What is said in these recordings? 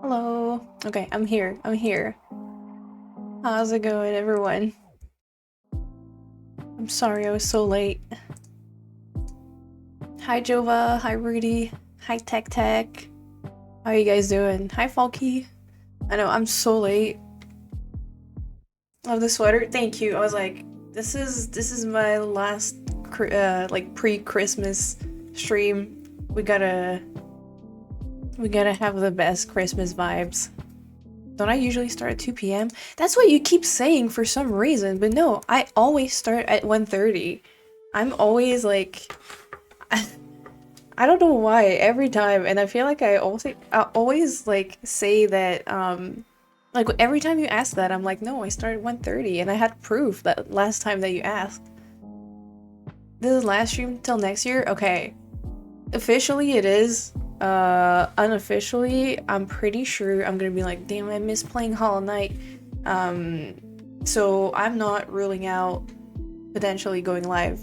Hello. Okay, I'm here. I'm here. How's it going, everyone? I'm sorry I was so late. Hi, Jova. Hi, Rudy. Hi, Tech Tech. How you guys doing? Hi, Falky. I know I'm so late. Love the sweater. Thank you. I was like, this is my last like pre-Christmas stream. We gotta we gotta have the best Christmas vibes. Don't I usually start at 2 p.m.? That's what you keep saying for some reason, but no, I always start at 1:30. I'm always like I don't know why every time, and I feel like I always like say that like every time you ask that I'm like, no, I started 1:30 and I had proof that last time that you asked. This is last stream till next year? Okay. Officially it is. Unofficially, I'm pretty sure I'm gonna be like, damn, I miss playing Hollow Knight. Um, so I'm not ruling out potentially going live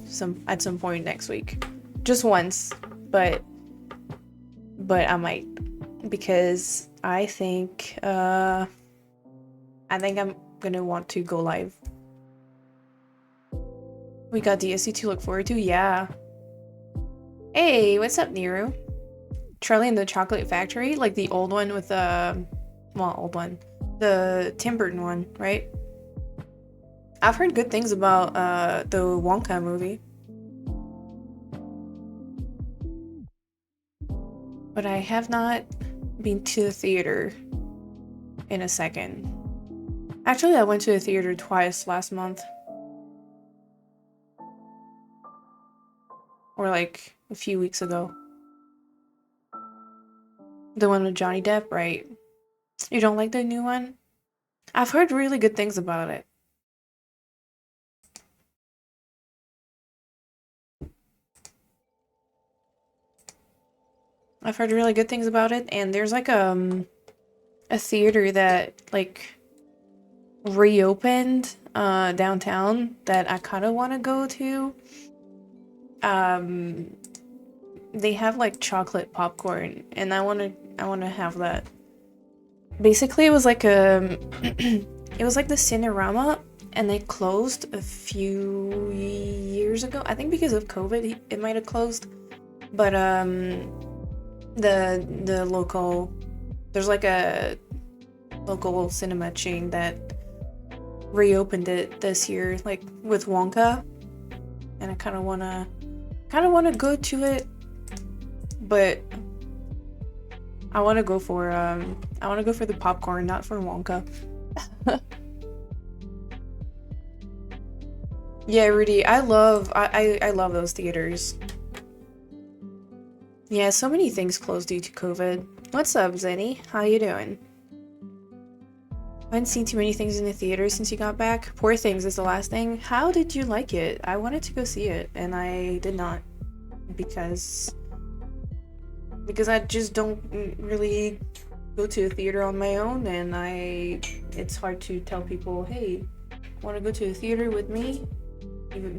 at some point next week. Just once, but I might because I think I'm gonna want to go live. We got DSC to look forward to, yeah. Hey, what's up, Nero? Charlie and the Chocolate Factory, like the old one with well, old one, the Tim Burton one, right? I've heard good things about the Wonka movie, but I have not been to the theater in a second. Actually, I went to the theater twice last month, or like a few weeks ago. The one with Johnny Depp, right? You don't like the new one? I've heard really good things about it. I've heard really good things about it, and there's like a theater that like reopened downtown that I kind of want to go to. Um, they have like chocolate popcorn, and I want to have that. Basically, it was like it was like the Cinerama, and they closed a few years ago. I think because of COVID, it might have closed. But the local, there's like a local cinema chain that reopened it this year, like with Wonka, and I kind of wanna go to it, but I wanna go for the popcorn, not for Wonka. Yeah, Rudy, I love those theaters. Yeah, so many things closed due to COVID. What's up, Zenny? How you doing? I haven't seen too many things in the theater since you got back. Poor Things is the last thing. How did you like it? I wanted to go see it, and I did not because I just don't really go to a theater on my own, and it's hard to tell people, hey, want to go to a theater with me?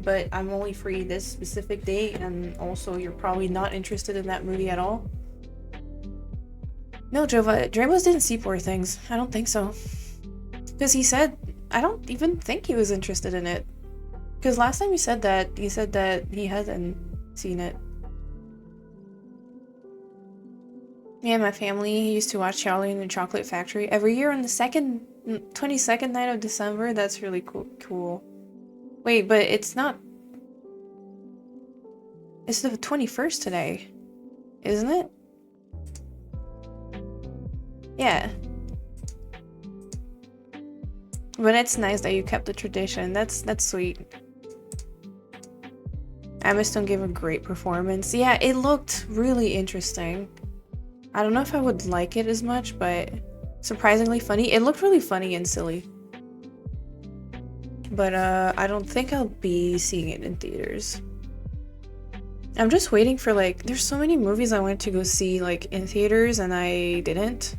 But I'm only free this specific date, and also you're probably not interested in that movie at all. No, Jova, Dramos didn't see Poor Things. I don't think so. Because he said, I don't even think he was interested in it. Because last time he said that he hasn't seen it. Me and my family used to watch Charlie and the Chocolate Factory every year on the 22nd night of December. That's really cool. Wait, but it's not. It's the 21st today, isn't it? Yeah. But it's nice that you kept the tradition. That's sweet. Emma Stone gave a great performance. Yeah, it looked really interesting. I don't know if I would like it as much, but surprisingly funny. It looked really funny and silly. But I don't think I'll be seeing it in theaters. I'm just waiting for like, there's so many movies I went to go see like in theaters and I didn't.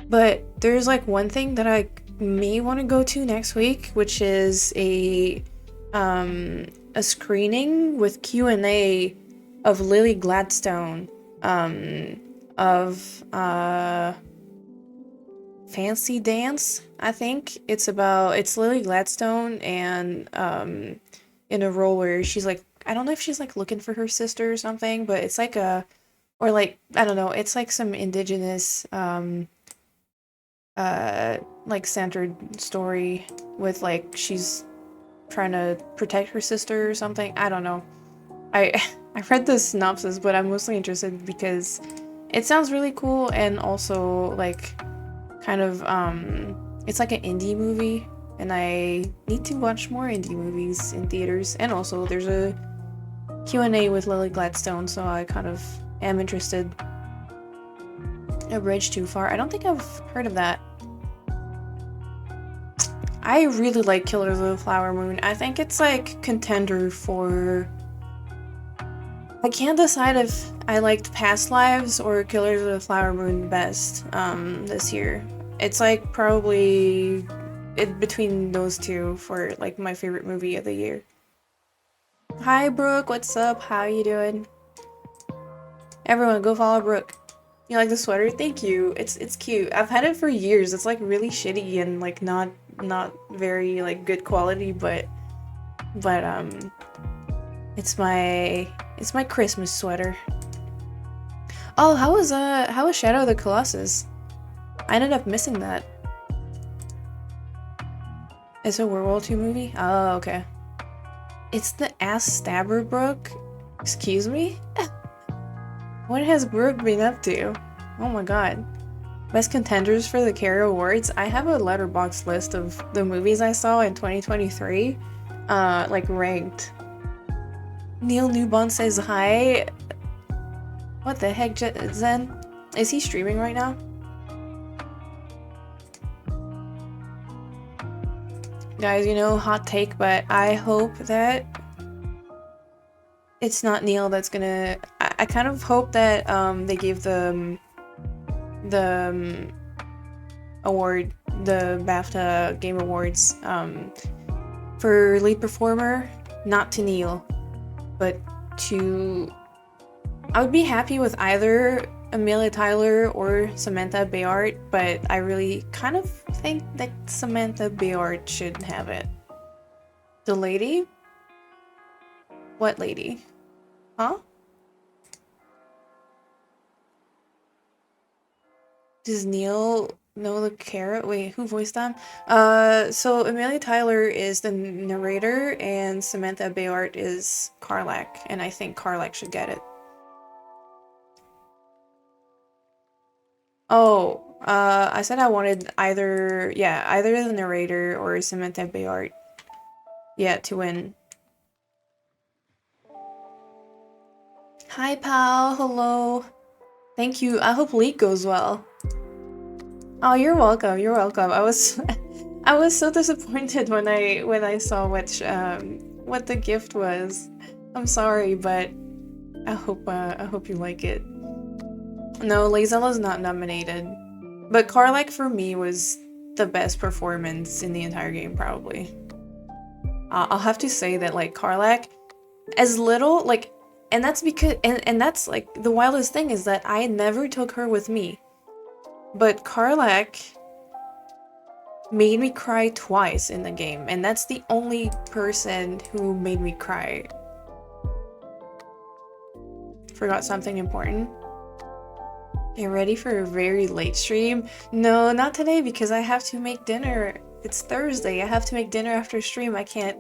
But there's like one thing that I may want to go to next week, which is a screening with Q&A of Lily Gladstone, of Fancy Dance, I think. It's Lily Gladstone and in a role where she's like, I don't know if she's like looking for her sister or something, but it's like a, or like, I don't know, it's like some indigenous like centered story with like she's trying to protect her sister or something. I don't know. I I read the synopsis, but I'm mostly interested because it sounds really cool and also like kind of it's like an indie movie and I need to watch more indie movies in theaters, and also there's a Q&A with Lily Gladstone, so I kind of am interested. A Bridge Too Far. I don't think I've heard of that. I really like Killers of the Flower Moon. I think it's like contender for, I can't decide if I liked Past Lives or Killers of the Flower Moon best this year. It's like probably between those two for like my favorite movie of the year. Hi Brooke, what's up? How you doing? Everyone go follow Brooke. You like the sweater? Thank you. It's cute. I've had it for years. It's like really shitty and like not very like good quality, but it's my Christmas sweater. Oh, how was Shadow of the Colossus? I ended up missing that. It's a World War II movie? Oh, okay. It's the ass stabber, Brooke? Excuse me? What has Brooke been up to? Oh my god. Best contenders for the Caro Awards? I have a letterbox list of the movies I saw in 2023, like ranked. Neil Newbon says hi. What the heck, Zen? Is he streaming right now? Guys, you know, hot take, but I hope that it's not Neil that's gonna. I kind of hope that they gave the award, the BAFTA Game Awards, for lead performer, not to Neil, but to. I would be happy with either Amelia Tyler or Samantha Bayard, but I really kind of think that Samantha Bayard should have it. The lady? What lady? Huh? Does Neil know the carrot? Wait, who voiced them? So Amelia Tyler is the narrator and Samantha Bayard is Carlac, and I think Carlac should get it. Oh, I said I wanted either, yeah, either the narrator or Samantha Bayard, yeah, to win. Hi, pal. Hello. Thank you. I hope League goes well. Oh, you're welcome. You're welcome. I was, I was so disappointed when I saw what the gift was. I'm sorry, but I hope you like it. No, Lazella's not nominated, but Carlac for me was the best performance in the entire game, probably. I'll have to say that like Carlac, as little like, and that's because and that's like the wildest thing is that I never took her with me, but Carlac made me cry twice in the game, and that's the only person who made me cry. Forgot something important. Get ready for a very late stream? No, not today because I have to make dinner. It's Thursday. I have to make dinner after stream. I can't,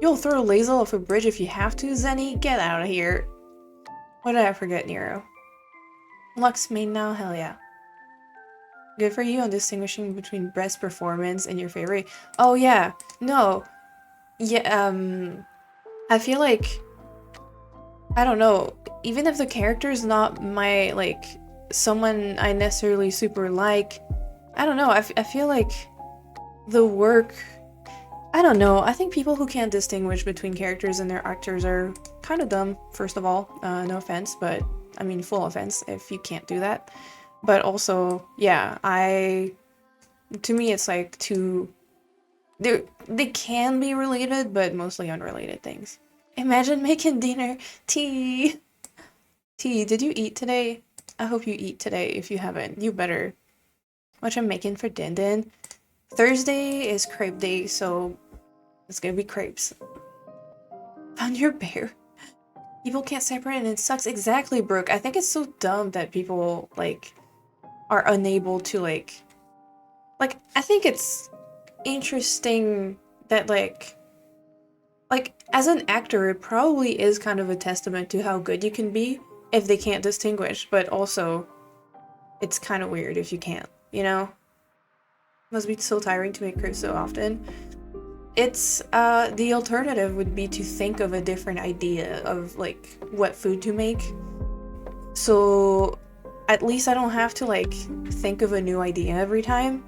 you'll throw a laser off a bridge if you have to, Zenny? Get out of here. What did I forget, Nero? Lux main now? Hell yeah. Good for you on distinguishing between best performance and your favorite. Oh yeah, no. Yeah, I feel like, I don't know, even if the character is not my, like, someone I necessarily super like, I don't know, I feel like the work, I don't know, I think people who can't distinguish between characters and their actors are kind of dumb, first of all, no offense, but, I mean, full offense if you can't do that, but also, yeah, to me it's like two, they can be related, but mostly unrelated things. Imagine making dinner. T, did you eat today? I hope you eat today. If you haven't, you better. What I'm making for Din Din. Thursday is crepe day, so it's gonna be crepes. Found your bear. People can't separate and it sucks. Exactly, Brooke. I think it's so dumb that people, like, are unable to, like, I think it's interesting that, like, as an actor, it probably is kind of a testament to how good you can be if they can't distinguish, but also, it's kind of weird if you can't, you know? Must be so tiring to make crepes so often. It's, the alternative would be to think of a different idea of, like, what food to make. So, at least I don't have to, like, think of a new idea every time.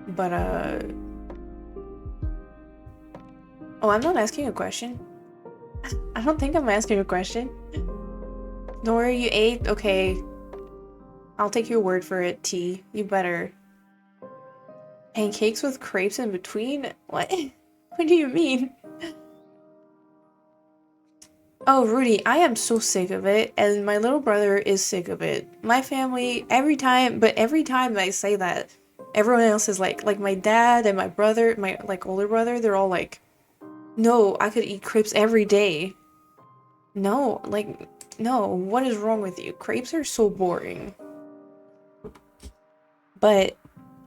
But, oh, I'm not asking a question. I don't think I'm asking a question. Don't worry, you ate? Okay. I'll take your word for it, T. You better. Pancakes with crepes in between? What? What do you mean? Oh, Rudy, I am so sick of it, and my little brother is sick of it. My family, every time I say that, everyone else is like my dad and my brother, my, like, older brother, they're all like, no, I could eat crepes every day. No, like, no, what is wrong with you? Crepes are so boring. But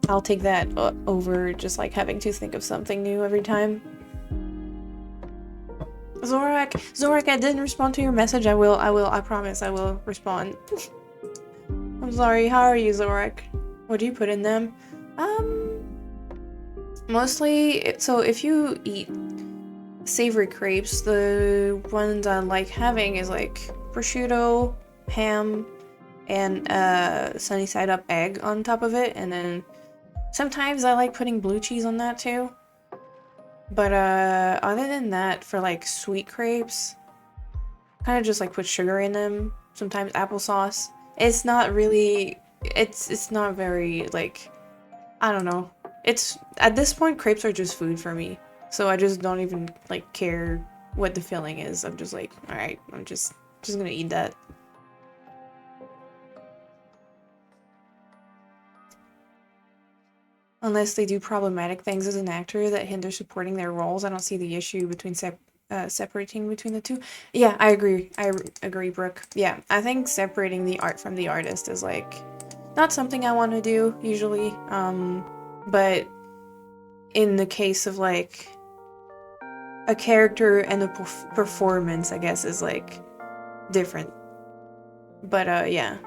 I'll take that over just, like, having to think of something new every time. Zorak, I didn't respond to your message. I promise I will respond. I'm sorry, how are you, Zorak? What do you put in them? Mostly, so if you eat savory crepes, the ones I like having is, like, prosciutto, ham, and sunny side up egg on top of it, and then sometimes I like putting blue cheese on that too. But other than that, for, like, sweet crepes, kind of just, like, put sugar in them, sometimes applesauce. It's not really, it's not very, like, I don't know. It's, at this point, crepes are just food for me. So I just don't even, like, care what the filling is. I'm just like, alright, I'm just gonna eat that. Unless they do problematic things as an actor that hinder supporting their roles, I don't see the issue between separating between the two. Yeah, I agree. I agree, Brooke. Yeah, I think separating the art from the artist is, like, not something I want to do usually. But in the case of, like, a character and a performance, I guess, is, like, different. But yeah.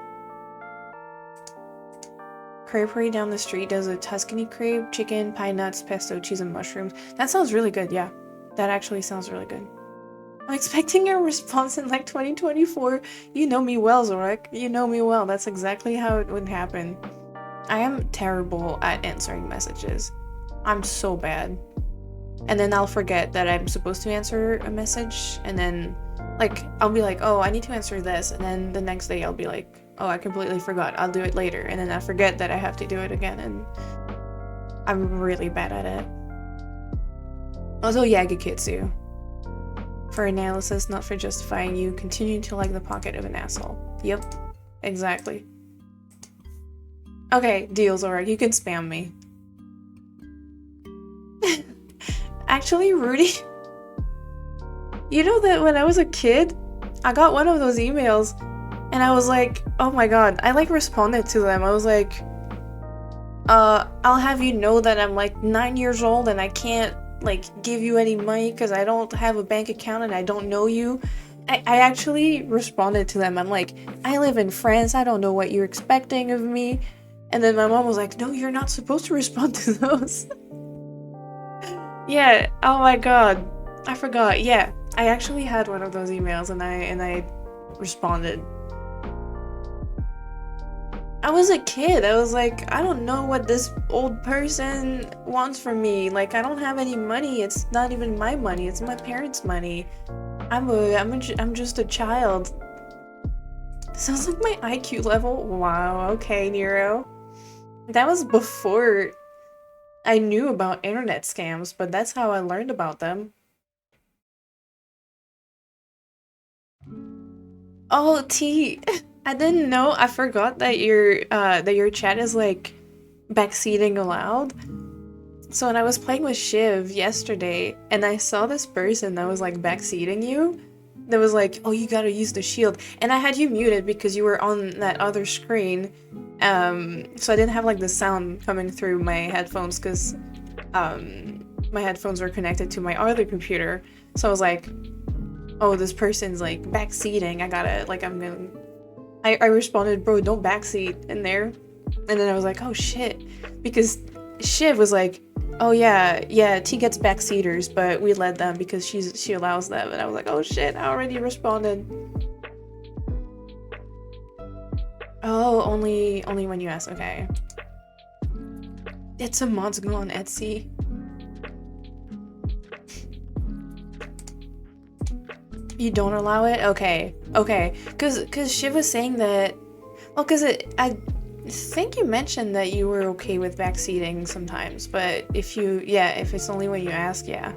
Creperie down the street does a Tuscany crepe, chicken, pine nuts, pesto, cheese, and mushrooms. That sounds really good, yeah. That actually sounds really good. I'm expecting your response in, like, 2024. You know me well, Zorak. You know me well. That's exactly how it would happen. I am terrible at answering messages. I'm so bad. And then I'll forget that I'm supposed to answer a message, and then, like, I'll be like, oh, I need to answer this, and then the next day I'll be like, oh, I completely forgot, I'll do it later, and then I forget that I have to do it again, and I'm really bad at it. Also, Yagikitsu. For analysis, not for justifying you, continue to like the pocket of an asshole. Yep, exactly. Okay, deals, alright, you can spam me. Actually, Rudy, you know that when I was a kid, I got one of those emails, and I was like, oh my god, I, like, responded to them. I was like, I'll have you know that I'm, like, 9 years old and I can't, like, give you any money because I don't have a bank account and I don't know you. I actually responded to them. I'm like, I live in France, I don't know what you're expecting of me. And then my mom was like, no, you're not supposed to respond to those. Yeah, oh my god. I forgot. Yeah, I actually had one of those emails and I responded. I was a kid. I was like, I don't know what this old person wants from me. Like, I don't have any money. It's not even my money. It's my parents' money. I'm just a child. Sounds like my IQ level. Wow, okay, Nero. That was before I knew about internet scams, but that's how I learned about them. Oh, T. I didn't know. I forgot that your chat is like backseating allowed. So when I was playing with Shiv yesterday and I saw this person that was like backseating you, that was like, oh, you gotta use the shield. And I had you muted because you were on that other screen. So I didn't have like the sound coming through my headphones because my headphones were connected to my other computer. So I was like, oh, this person's like backseating. I gotta, like, I responded, bro, don't backseat in there. And then I was like, oh shit. Because Shiv was like, oh yeah, T gets backseaters, but we let them because she allows them. And I was like, oh shit, I already responded. Oh, only when you ask, okay. It's a mods go on Etsy. You don't allow it? Okay. Cause Shiv was saying that, well, cause I think you mentioned that you were okay with backseating sometimes, but if it's only when you ask, yeah.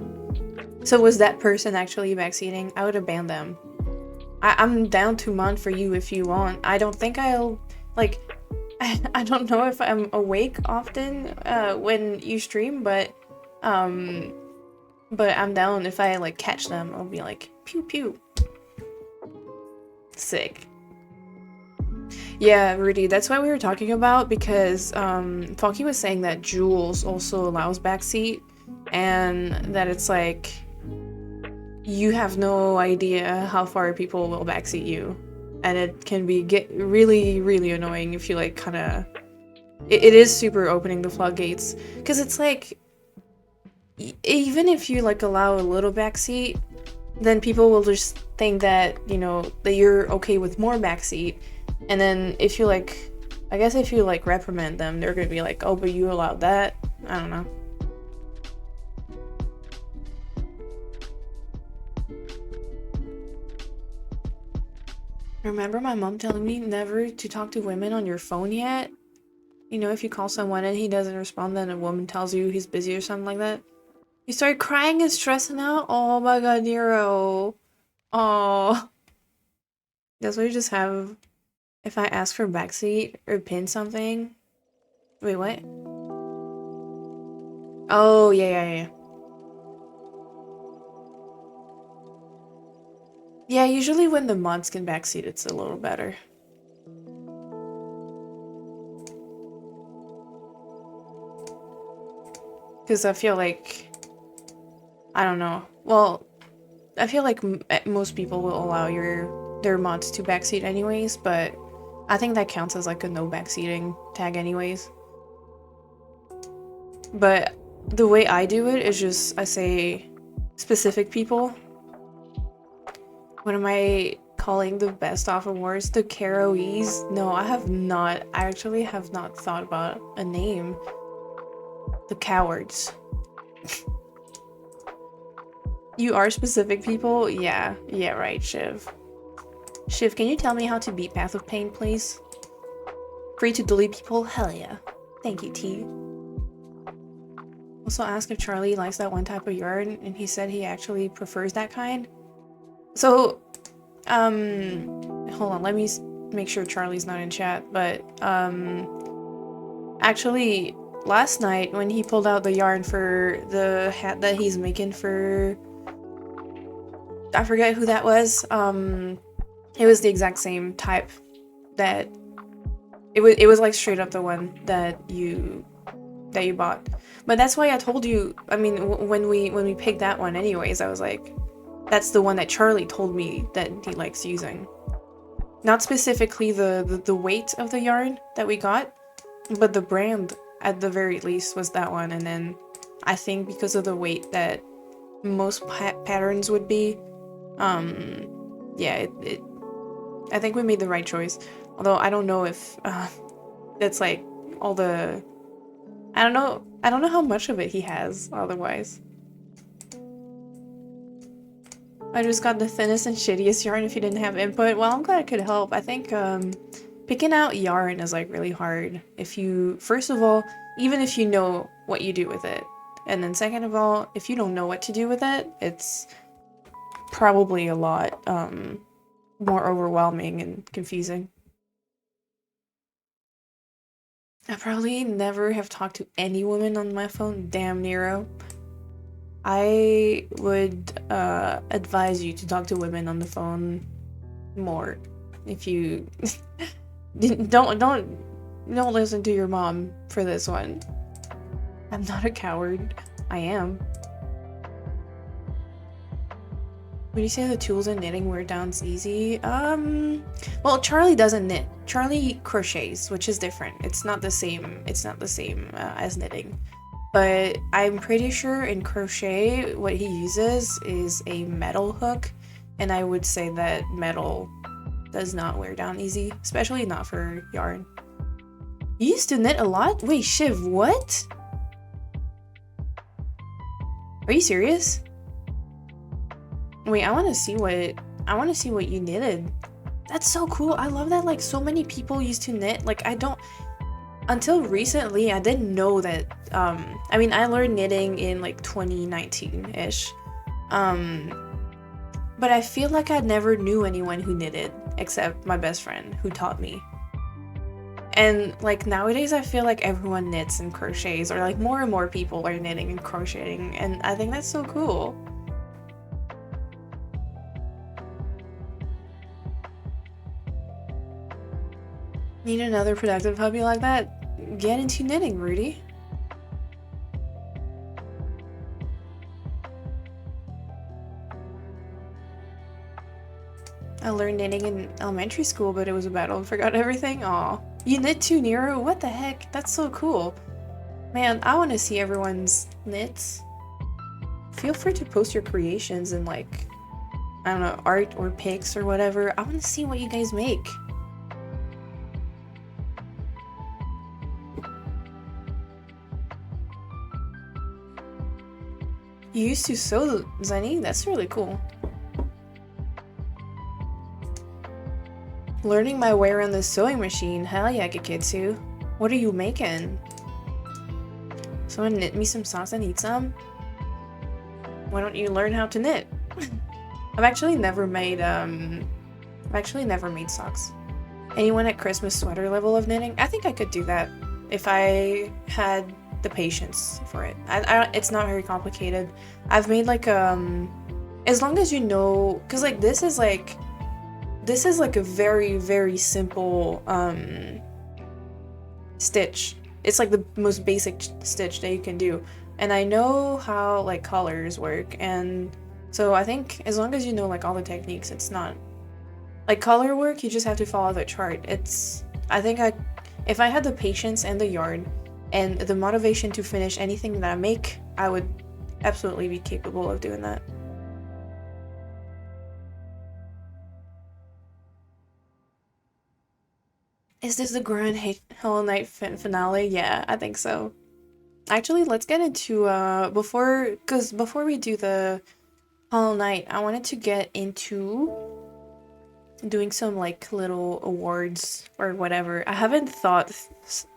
So was that person actually backseating? I would have banned them. I'm down to mon for you if you want. I don't think I'll, like, I don't know if I'm awake often when you stream, but I'm down if I, like, catch them. I'll be like, pew pew. Sick. Yeah, Rudy, that's what we were talking about because Falky was saying that Jules also allows backseat and that it's like you have no idea how far people will backseat you, and it can get really, really annoying if you like kind of it is super opening the floodgates because it's like even if you like allow a little backseat, then people will just think that, you know, that you're okay with more backseat. And then if you like, I guess if you like reprimand them, they're gonna be like, oh, but you allowed that? I don't know. Remember my mom telling me never to talk to women on your phone yet? You know, if you call someone and he doesn't respond, then a woman tells you he's busy or something like that. You start crying and stressing out? Oh my god, Nero. Oh. That's what you just have if I ask for backseat or pin something. Wait, what? Oh, yeah. Yeah, usually when the mods can backseat, it's a little better. Because I feel like, I don't know. Well, I feel like most people will allow their mods to backseat anyways, but I think that counts as like a no backseating tag anyways. But the way I do it is just, I say specific people. What am I calling the best off awards? The Caroese? No, I have not. I actually have not thought about a name. The cowards. You are specific people? Yeah, right, Shiv. Shiv, can you tell me how to beat Path of Pain, please? Free to delete people? Hell yeah. Thank you, T. Also asked if Charlie likes that one type of yarn, and he said he actually prefers that kind. So, hold on, let me make sure Charlie's not in chat, but, actually, last night when he pulled out the yarn for the hat that he's making for, I forget who that was, it was the exact same type that, it was like straight up the one that you bought. But that's why I told you, I mean, when we picked that one anyways, I was like, that's the one that Charlie told me that he likes using. Not specifically the weight of the yarn that we got, but the brand at the very least was that one. And then I think because of the weight that most patterns would be, yeah, I think we made the right choice. Although I don't know if that's like all the, I don't know how much of it he has otherwise. I just got the thinnest and shittiest yarn if you didn't have input. Well, I'm glad I could help. I think picking out yarn is like really hard. If you, first of all, even if you know what you do with it. And then second of all, if you don't know what to do with it, it's probably a lot more overwhelming and confusing. I probably never have talked to any woman on my phone. Damn, Nero. I would advise you to talk to women on the phone more. If you don't listen to your mom for this one. I'm not a coward. I am. When you say the tools in knitting wear down's easy, well, Charlie doesn't knit. Charlie crochets, which is different. It's not the same. It's not the same as knitting. But I'm pretty sure in crochet, what he uses is a metal hook, and I would say that metal does not wear down easy, especially not for yarn. You used to knit a lot? Wait, Shiv, what? Are you serious? Wait, I want to see what you knitted. That's so cool. I love that like so many people used to knit. Like until recently I didn't know that I mean I learned knitting in like 2019-ish. But I feel like I never knew anyone who knitted except my best friend who taught me. And like nowadays I feel like everyone knits and crochets, or like more and more people are knitting and crocheting, and I think that's so cool. Need another productive hobby like that? Get into knitting, Rudy. I learned knitting in elementary school, but it was a battle and forgot everything. Aw. You knit too, Nero? What the heck? That's so cool. Man, I want to see everyone's knits. Feel free to post your creations in like, I don't know, art or pics or whatever. I want to see what you guys make. You used to sew, Zenny? That's really cool. Learning my way around the sewing machine. Hell yeah, Gekitsu. What are you making? Someone knit me some socks and eat some? Why don't you learn how to knit? I've actually never made socks. Anyone at Christmas sweater level of knitting? I think I could do that if I had the patience for it. It's not very complicated. I've made like as long as you know, cause like this is like a very, very simple stitch. It's like the most basic stitch that you can do. And I know how like colors work, and so I think as long as you know like all the techniques, it's not like color work, you just have to follow the chart. If I had the patience and the yarn and the motivation to finish anything that I make, I would absolutely be capable of doing that. Is this the Grand Hollow Knight finale? Yeah, I think so. Actually, let's get into before we do the Hollow Knight, I wanted to get into doing some like little awards or whatever. I haven't thought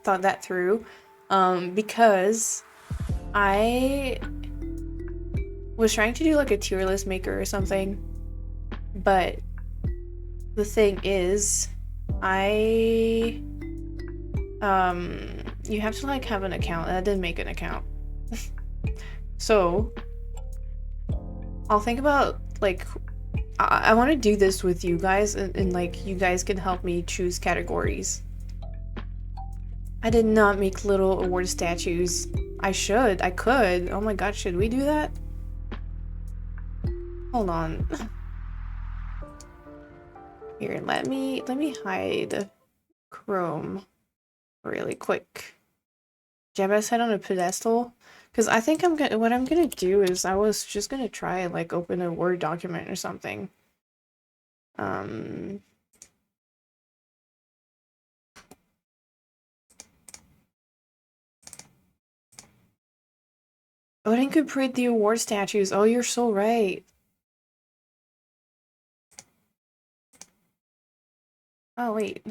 that through because I was trying to do like a tier list maker or something, but the thing is you have to like have an account, and I didn't make an account. So I'll think about like I want to do this with you guys, and like you guys can help me choose categories. I did not make little award statues. I could. Oh my god, should we do that? Hold on. Here, let me hide Chrome really quick. Jabba's head on a pedestal? Because I think what I'm gonna do is I was just gonna try and like open a Word document or something. Odin could create the award statues. Oh, you're so right. Oh wait.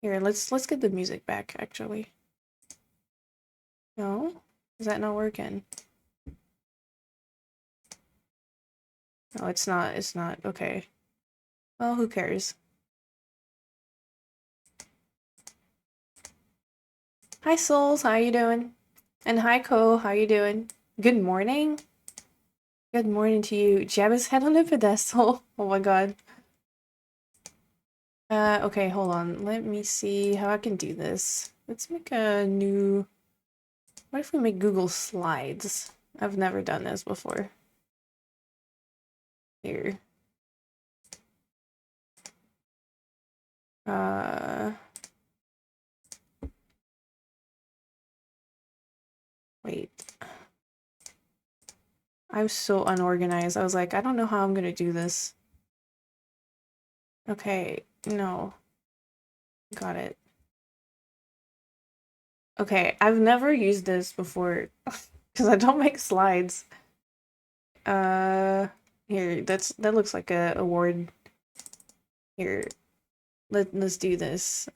Here, let's get the music back actually. No? Is that not working? No, it's not. Okay. Well, who cares? Hi Souls, how you doing? And hi Ko, how you doing? Good morning. Good morning to you. Jab his head on a pedestal. Oh my god. Okay, hold on. Let me see how I can do this. Let's make a new... What if we make Google Slides? I've never done this before. Here. Uh... Wait. I'm so unorganized. I was like, I don't know how I'm gonna do this. Okay, no. Got it. Okay, I've never used this before because I don't make slides. Uh, Here, that looks like a award. Here, let's do this.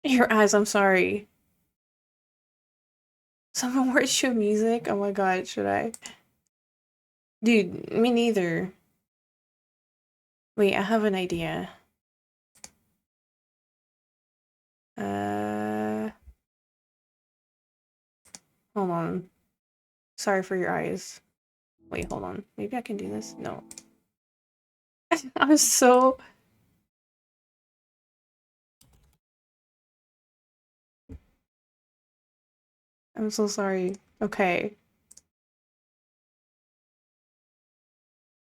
Your eyes, I'm sorry. Some awards show music? Oh my god, should I? Dude, me neither. Wait, I have an idea. Uh, Hold on. Sorry for your eyes. Wait, hold on. Maybe I can do this? No. I'm so... I'm so sorry. Okay.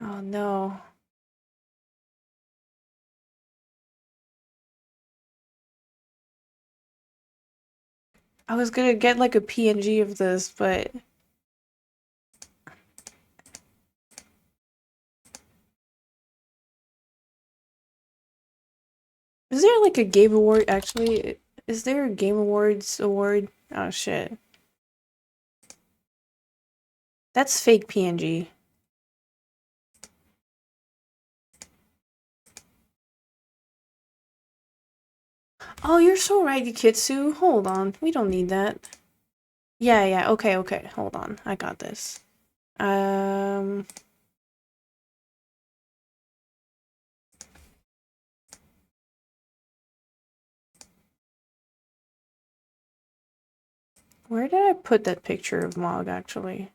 Oh no. I was gonna get like a PNG of this, but... Is there like a game award actually? Is there a Game Awards award? Oh shit. That's fake PNG. Oh, you're so right, Yukitsu. Hold on. We don't need that. Yeah, yeah, okay, okay. Hold on. I got this. Um... Where did I put that picture of Mog, actually?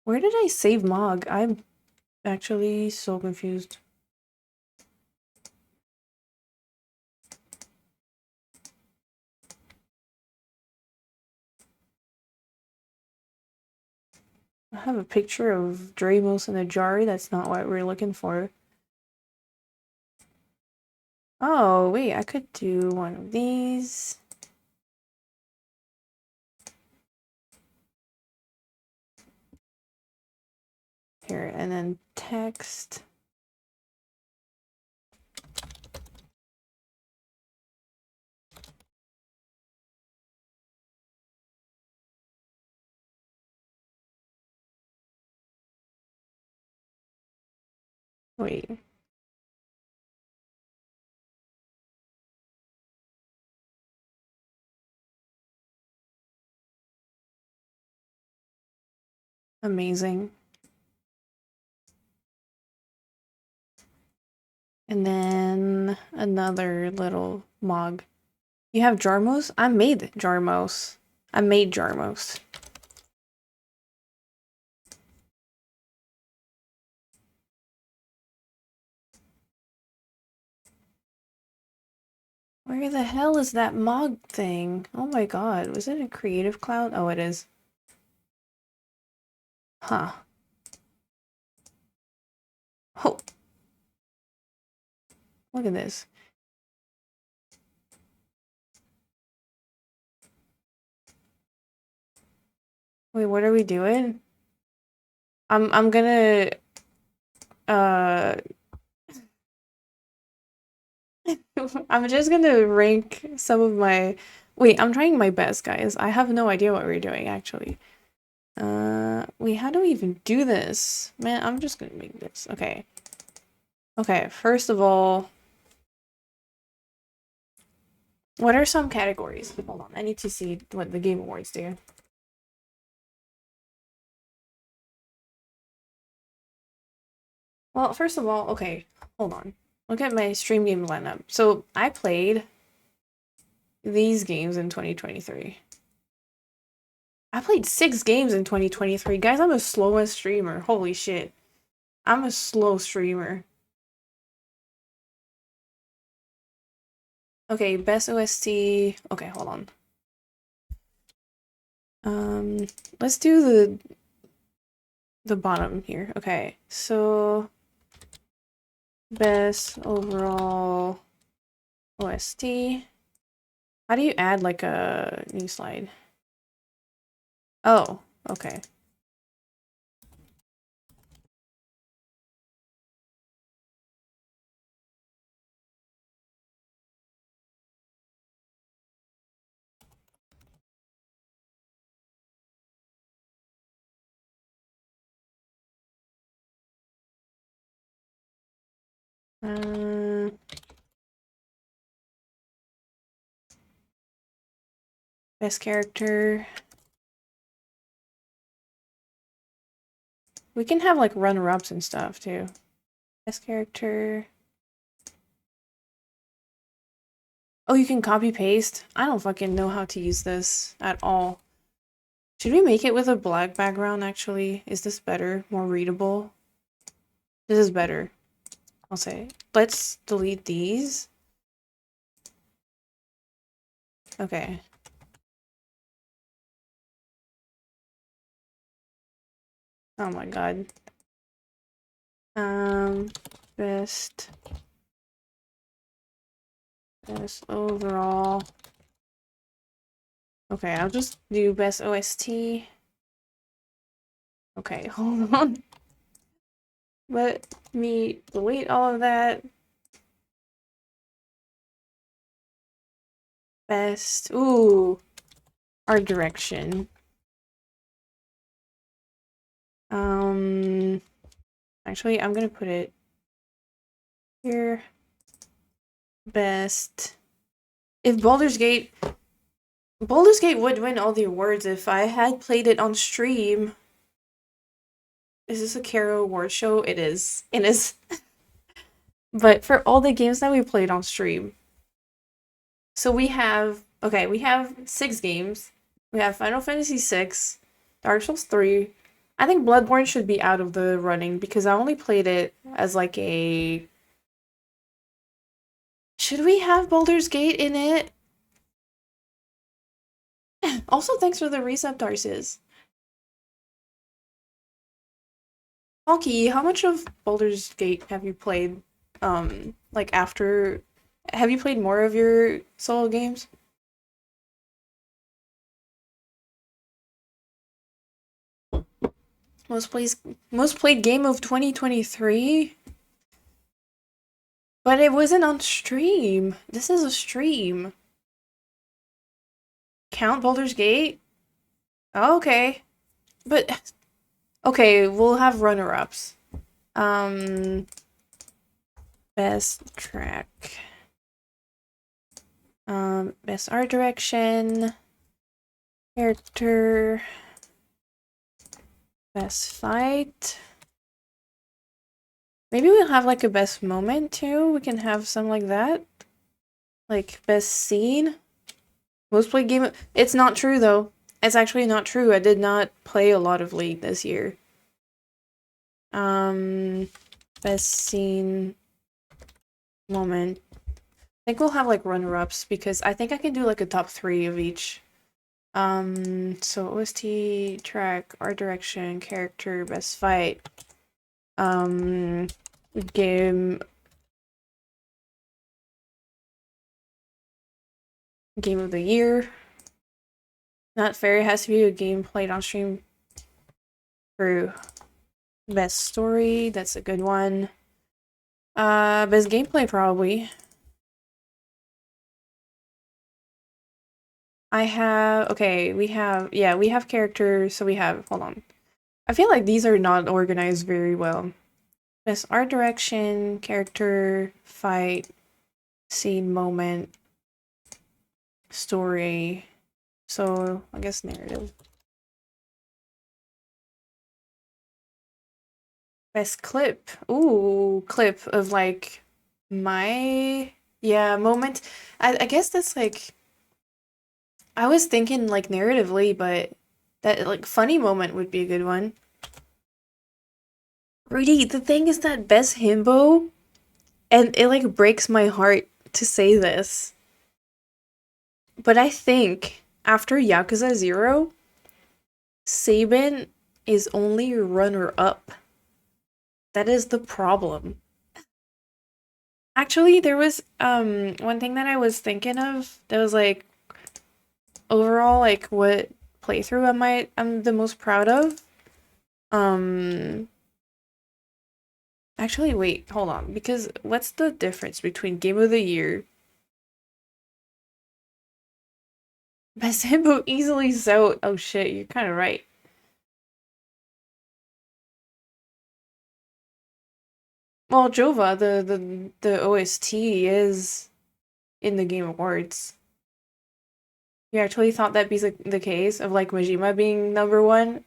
Where did I save Mog? I'm actually so confused. I have a picture of Dramos in a jar. That's not what we're looking for. Oh, wait, I could do one of these. Here, and then text. Wait. Amazing. And then another little mog. You have Jarmos? I made Jarmos. I made Jarmos. Where the hell is that mog thing? Oh my god, was it a Creative Cloud? Oh, it is. Huh. Oh, look at this. Wait, what are we doing? I'm gonna uh I'm just gonna rank some of my... Wait, I'm trying my best, guys. I have no idea what we're doing, actually. Wait, how do we even do this? Man, I'm just gonna make this. Okay. Okay, first of all, what are some categories? Hold on, I need to see what the Game Awards do. Well, first of all, okay, hold on. Look at my stream game lineup. So I played these games in 2023. I played 6 games in 2023. Guys, I'm a slowest streamer. Holy shit. I'm a slow streamer. Okay, best OST. Okay, hold on. Let's do the bottom here. Okay, so best overall OST. How do you add like a new slide? Oh, okay. Uh, best character. We can have like runner-ups and stuff too. Best character. Oh, you can copy paste? I don't fucking know how to use this at all. Should we make it with a black background actually? Is this better? More readable? This is better. I'll say. Let's delete these. Okay. Oh my god. Best overall. Okay, I'll just do best OST. Okay, hold on. Let me delete all of that. Best. Ooh. Art direction. Actually, I'm gonna put it here. Best. If Baldur's Gate would win all the awards if I had played it on stream. Is this a Caro award show? It is. It is. But for all the games that we played on stream. So we have, okay, we have 6 games. We have Final Fantasy VI, Dark Souls 3. I think Bloodborne should be out of the running because I only played it as like a... Should we have Baldur's Gate in it? Also, thanks for the resub, Tarsis. Honky, how much of Baldur's Gate have you played? Like after... Have you played more of your solo games? Most played game of 2023? But it wasn't on stream. This is a stream. Count Baldur's Gate? Oh, okay. But okay, we'll have runner-ups. Um best track. Best art direction. Character. Best fight. Maybe we'll have like a best moment too. We can have some like that. Like best scene. Most played game. It's not true though. It's actually not true. I did not play a lot of League this year. Best scene moment. I think we'll have like runner-ups because I think I can do like a top 3 of each. So OST, track, art direction, character, best fight. Game of the year. Not fair, it has to be a game played on stream. For best story, that's a good one. Best gameplay probably. Okay, we have characters, so we have, hold on. I feel like these are not organized very well. Best art direction, character, fight, scene, moment, story. So, I guess narrative. Best clip. Ooh, clip of like my yeah moment. I guess that's like I was thinking like narratively, but that like funny moment would be a good one. Rudy, the thing is that best himbo, and it like breaks my heart to say this, but I think after Yakuza 0, Sabin is only runner up. That is the problem. Actually, there was one thing that I was thinking of that was like overall like what playthrough I'm the most proud of. Um Actually wait, hold on, because what's the difference between Game of the Year? Best Himbo easily so oh shit, you're kind of right. Well, Jova, the OST is in the Game Awards. You actually thought that'd be the case of like Majima being number one?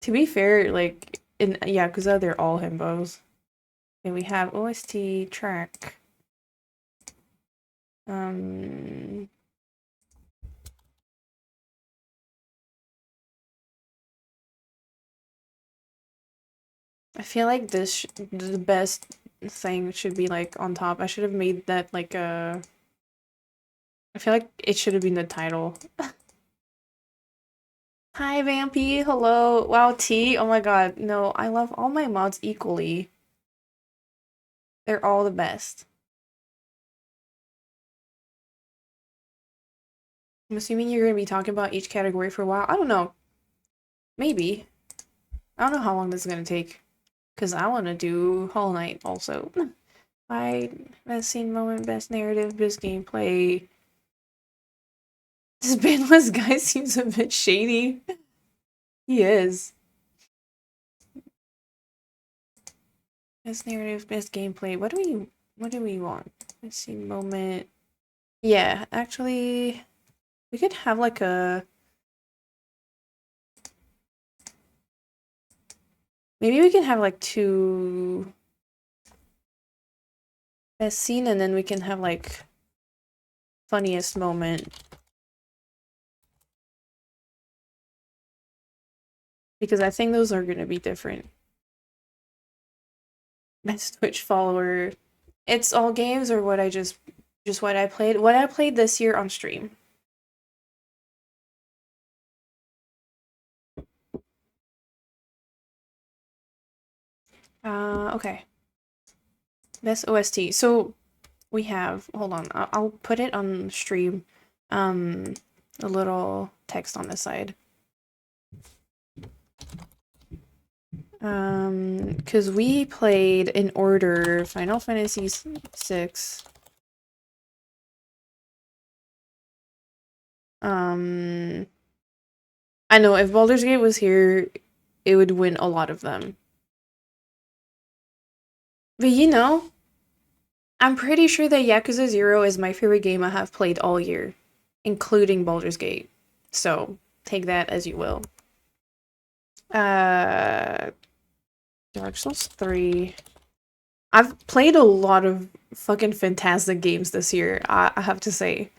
To be fair, like in Yakuza, they're all himbos. And we have OST track. Um, I feel like the best thing should be like on top. I should have made that like a. I feel like it should have been the title. Hi, Vampy. Hello. Wow, T. Oh my god. No, I love all my mods equally. They're all the best. I'm assuming you're gonna be talking about each category for a while. I don't know. Maybe. I don't know how long this is gonna take. Because I want to do Hollow Knight also. My best scene moment, best narrative, best gameplay. This bandless guy seems a bit shady. He is. Best narrative, best gameplay. What do we want? Best scene moment. Yeah, actually we could have like a maybe we can have like two best scene and then we can have like funniest moment. Because I think those are gonna be different. Best Twitch follower. It's all games or what I just what I played. What I played this year on stream. Okay. Best OST. So we have hold on, I'll put it on stream. Um a little text on the side. Because we played in order Final Fantasy 6. Um I know if Baldur's Gate was here, it would win a lot of them. But you know, I'm pretty sure that Yakuza 0 is my favorite game I have played all year, including Baldur's Gate. So, take that as you will. Uh, Dark Souls 3. I've played a lot of fucking fantastic games this year, I have to say.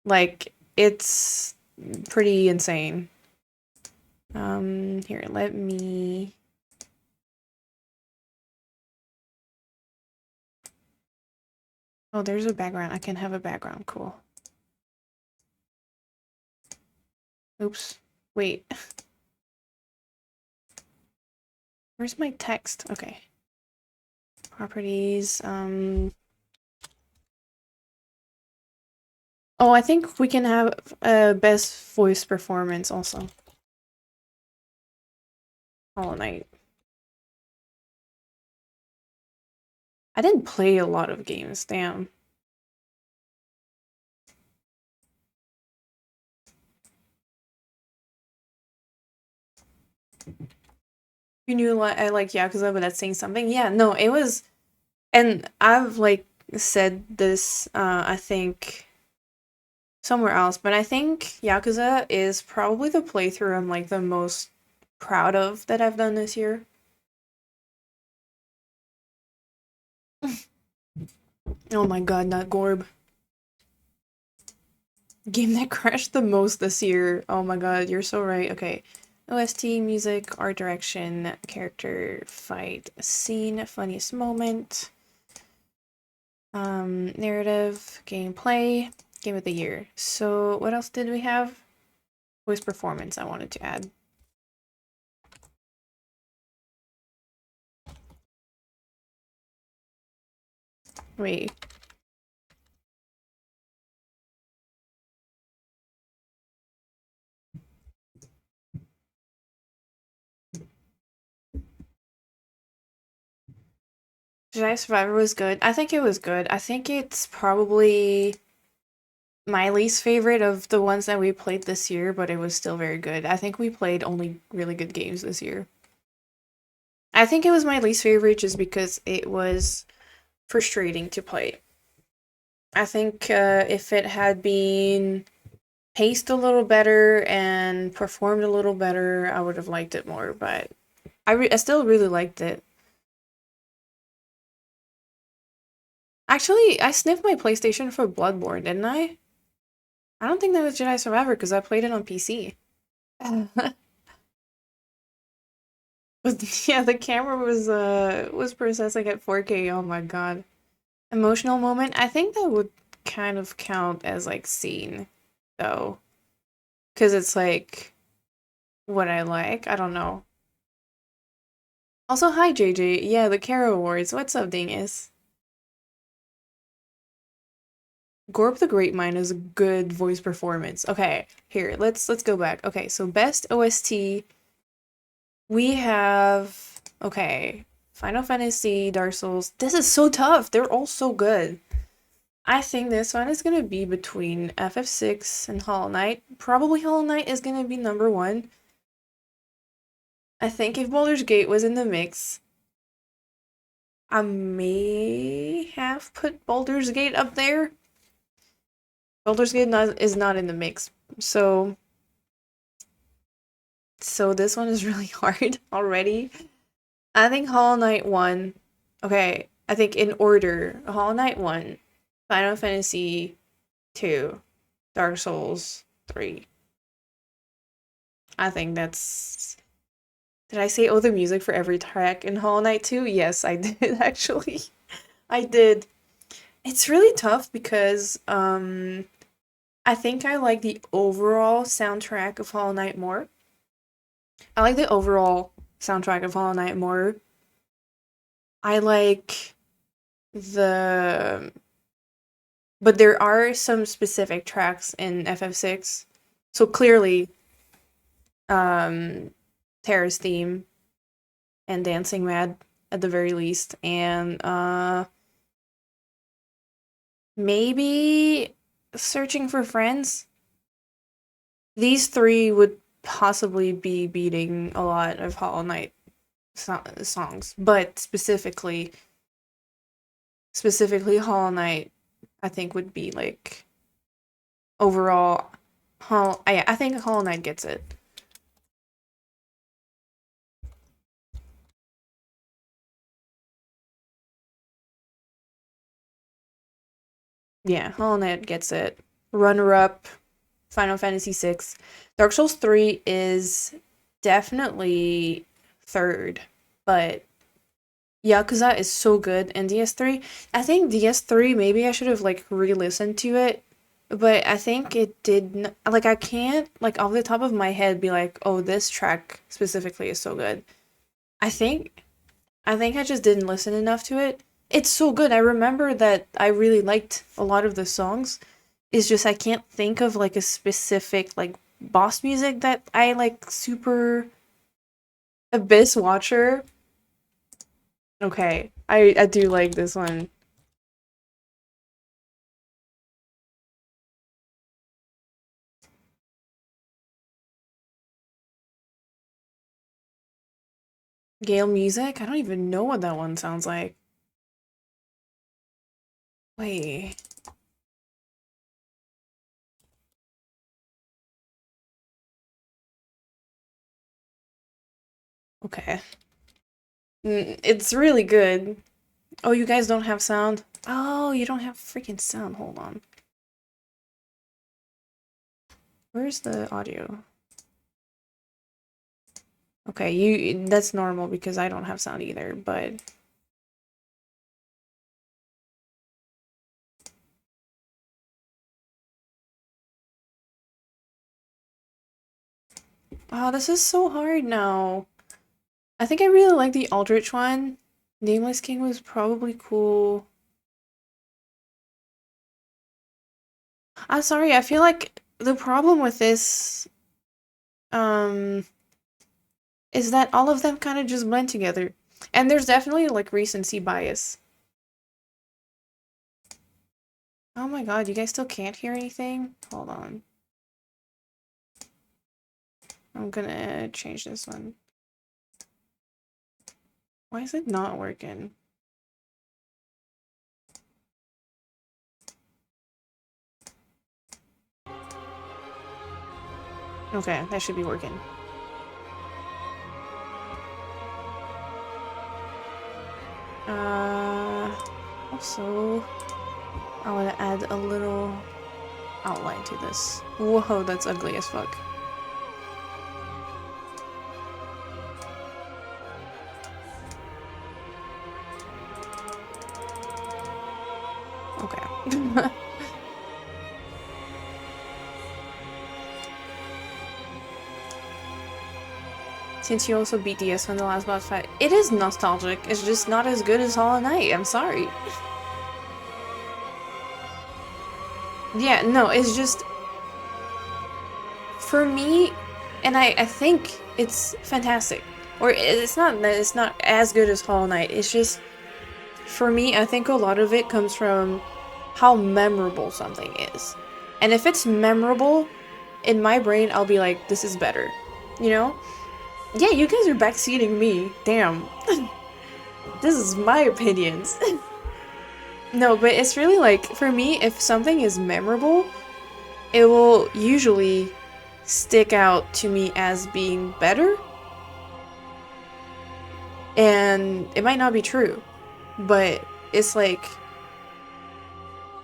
Like, it's pretty insane. Here, let me... Oh, there's a background. I can have a background. Cool. Oops. Wait. Where's my text? Okay. Properties. Oh, I think we can have a best voice performance also. Hollow Knight. I didn't play a lot of games, damn. You knew I like Yakuza, but that's saying something. Yeah, no, it was, and I've like said this, I think somewhere else, but I think Yakuza is probably the playthrough I'm like the most proud of that I've done this year. Oh my god, not Gorb. Game that crashed the most this year. Oh my god, you're so right. Okay. OST, music, art direction, character, fight, scene, funniest moment, narrative, gameplay, game of the year. So what else did we have? Voice performance I wanted to add. Wait. Jedi Survivor was good. I think it was good. I think it's probably my least favorite of the ones that we played this year, but it was still very good. I think we played only really good games this year. I think it was my least favorite just because it was frustrating to play. I think if it had been paced a little better and performed a little better, I would have liked it more, but I still really liked it. Actually, I sniffed my PlayStation for Bloodborne, didn't I? I don't think that was Jedi Survivor because I played it on PC. Yeah, the camera was processing at 4K. Oh my god. Emotional moment. I think that would kind of count as like scene though, because it's like what I like. I don't know. Also, hi JJ. Yeah, the Caro Awards. What's up, Dingus? Gorp the Great Mind is a good voice performance. Okay, here, let's go back. Okay, so best OST, we have okay, Final Fantasy, Dark Souls. This is so tough. They're all so good. I think this one is gonna be between FF6 and Hollow Knight. Probably Hollow Knight is gonna be number one. I think if Baldur's Gate was in the mix, I may have put Baldur's Gate up there. Baldur's Gate is not in the mix. So this one is really hard already. I think Hollow Knight won. Okay, I think in order, Hollow Knight won, Final Fantasy 2, Dark Souls 3. I think that's. Did I say oh the music for every track in Hollow Knight 2? Yes, I did actually. I did. It's really tough because I think I like the overall soundtrack of Hollow Knight more. I like the overall soundtrack of Hollow Knight more. I like the but there are some specific tracks in FF6. So clearly um Terra's theme and Dancing Mad at the very least and maybe Searching for Friends. These three would possibly be beating a lot of Hollow Knight songs, but specifically Hollow Knight I think would be like overall I think Hollow Knight gets it. Yeah, Hollow Knight gets it. Runner up, Final Fantasy VI. Dark Souls 3 is definitely third, but Yakuza is so good, and DS3, I think DS3 maybe I should have like re-listened to it, but I think it did like I can't like off the top of my head be like, "Oh, this track specifically is so good." I think I think I just didn't listen enough to it. It's so good. I remember that I really liked a lot of the songs. It's just I can't think of like a specific like boss music that I like super Abyss Watcher. Okay. I do like this one. Gale music? I don't even know what that one sounds like. Wait. Okay. It's really good. Oh, you guys don't have sound? Oh, you don't have freaking sound. Hold on. Where's the audio? Okay, that's normal because I don't have sound either, but oh, this is so hard now. I think I really like the Aldrich one. Nameless King was probably cool. I'm sorry, I feel like the problem with this is that all of them kind of just blend together. And there's definitely like recency bias. Oh my god, you guys still can't hear anything? Hold on. I'm gonna change this one. Why is it not working? Okay, that should be working. Also, I want to add a little outline to this. Whoa, that's ugly as fuck. Okay. Since you also beat DS on the last boss fight, it is nostalgic. It's just not as good as Hollow Knight. I'm sorry. Yeah, no, it's just for me, and I think it's fantastic. Or it's not that it's not as good as Hollow Knight. It's just for me, I think a lot of it comes from how memorable something is. And if it's memorable, in my brain, I'll be like, this is better. You know? Yeah, you guys are backseating me. Damn. This is my opinions. No, but it's really like, for me, if something is memorable, it will usually stick out to me as being better. And it might not be true, but it's like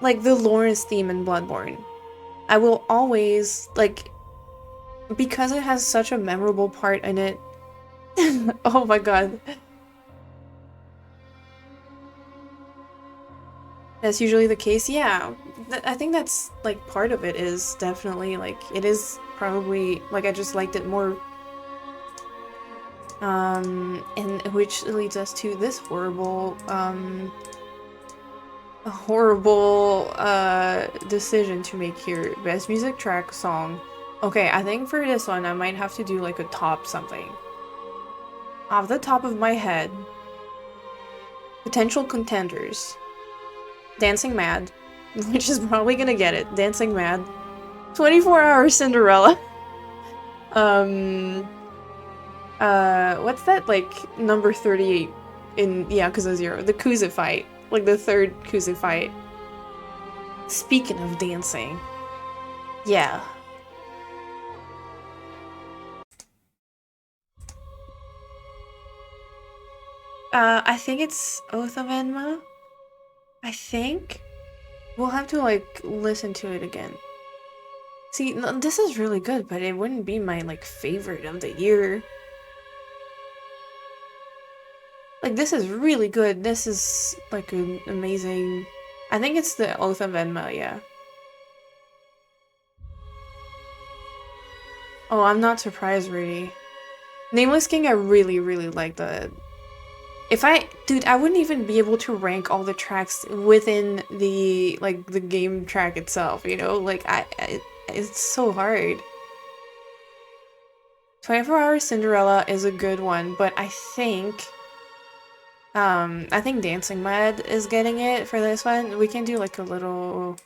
the Lawrence theme in Bloodborne. I will always, like, because it has such a memorable part in it. Oh my god. That's usually the case, yeah. I think that's, like, part of it is definitely, like, it is probably, like, I just liked it more. And which leads us to this horrible, decision to make here. Best music track song. Okay, I think for this one, I might have to do, like, a top something. Off the top of my head, potential contenders. Dancing Mad, which is probably gonna get it. Dancing Mad. 24 Hour Cinderella. What's that, like, number 38 in Yakuza 0? The Kuze fight. Like, the third Kuze fight. Speaking of dancing. Yeah. I think it's Oath of Enma. I think. We'll have to, like, listen to it again. See, this is really good, but it wouldn't be my, like, favorite of the year. Like, this is really good. This is, like, an amazing... I think it's the Oath of Enma, yeah. Oh, I'm not surprised, really. Nameless King, I really, really like the... Dude, I wouldn't even be able to rank all the tracks within the, like, the game track itself, you know? Like, it's so hard. 24 Hour Cinderella is a good one, but I think Dancing Mad is getting it for this one. We can do, like, a little,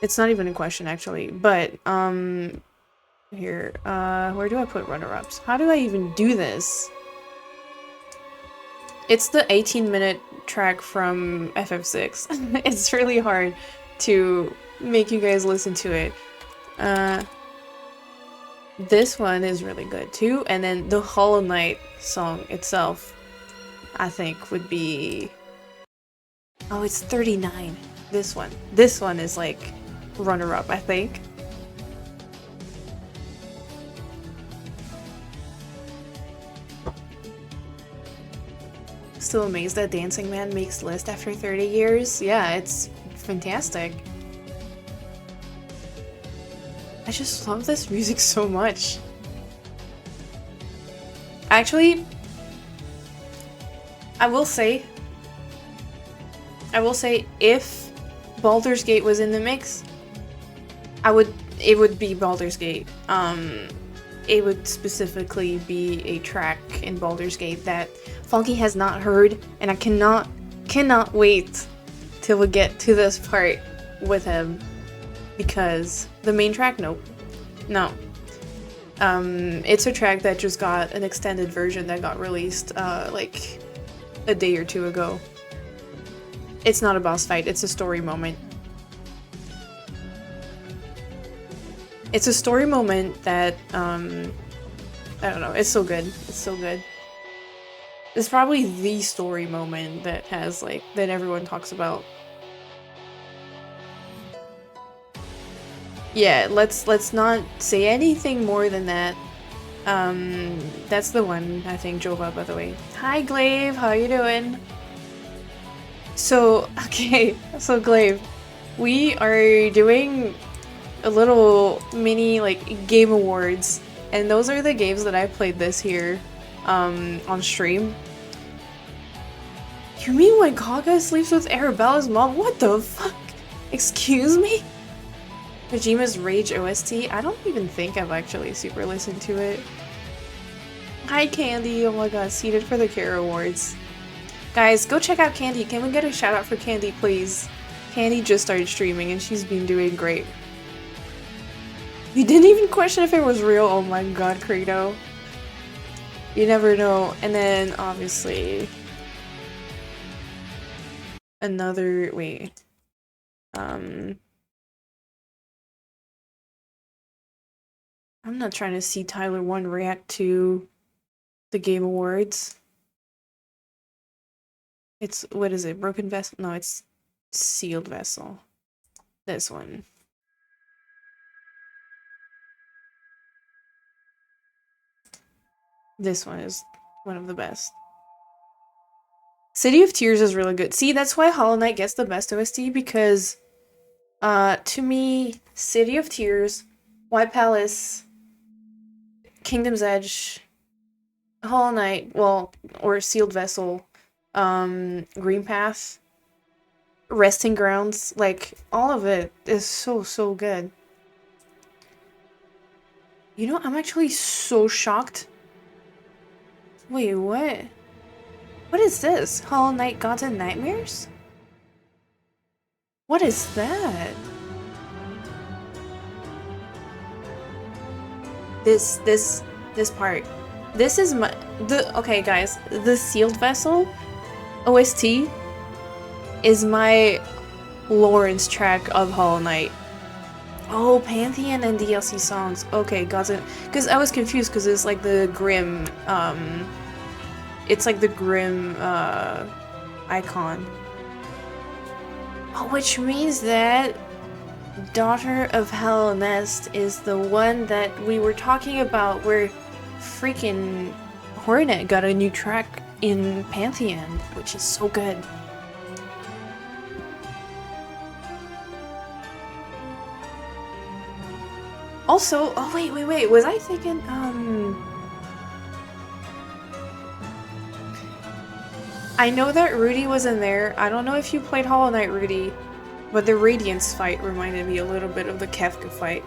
it's not even a question, actually, but, here, where do I put runner-ups? How do I even do this? It's the 18-minute track from FF6. It's really hard to make you guys listen to it. This one is really good too, and then the Hollow Knight song itself, I think would be... Oh, it's 39. This one. This one is like runner-up, I think. Still amazed that Dancing Man makes list after 30 years. Yeah, it's fantastic. I just love this music so much. Actually, I will say if Baldur's Gate was in the mix, it would be Baldur's Gate. It would specifically be a track in Baldur's Gate that Funky has not heard, and I cannot wait till we get to this part with him, because the main track, no. It's a track that just got an extended version that got released like a day or two ago. It's not a boss fight, it's a story moment. It's a story moment that, I don't know, it's so good. It's so good. It's probably the story moment that has, like, that everyone talks about. Yeah, let's not say anything more than that. That's the one, I think, Jova, by the way. Hi, Glaive, how you doing? So, okay, so Glaive, we are doing a little mini, like, game awards, and those are the games that I played this year, on stream. You mean when Kaga sleeps with Arabella's mom? What the fuck? Excuse me? Kojima's Rage OST? I don't even think I've actually super listened to it. Hi Candy, oh my god, seated for the Caro Awards. Guys, go check out Candy. Can we get a shout out for Candy, please? Candy just started streaming and she's been doing great. You didn't even question if it was real? Oh my god, Credo. You never know. And then, obviously... Another... wait. I'm not trying to see Tyler 1 react to the Game Awards. It's... what is it? Broken Vessel? No, it's Sealed Vessel. This one. This one is one of the best. City of Tears is really good. See, that's why Hollow Knight gets the best OST, because to me, City of Tears, White Palace, Kingdom's Edge, Hollow Knight, well, or Sealed Vessel, Green Path, Resting Grounds, like, all of it is so good. You know, I'm actually so shocked. Wait, what? What is this? Hollow Knight Gods and Nightmares? What is that? This part. This is my... okay, guys. The Sealed Vessel OST is my Lawrence track of Hollow Knight. Oh, Pantheon and DLC songs. Okay, Gods and... because I was confused because it's like the Grim, it's like the Grim, icon. Oh, which means that Daughter of Hell Nest is the one that we were talking about where freaking Hornet got a new track in Pantheon, which is so good. Also, oh wait, was I thinking, I know that Rudy was in there. I don't know if you played Hollow Knight, Rudy, but the Radiance fight reminded me a little bit of the Kefka fight.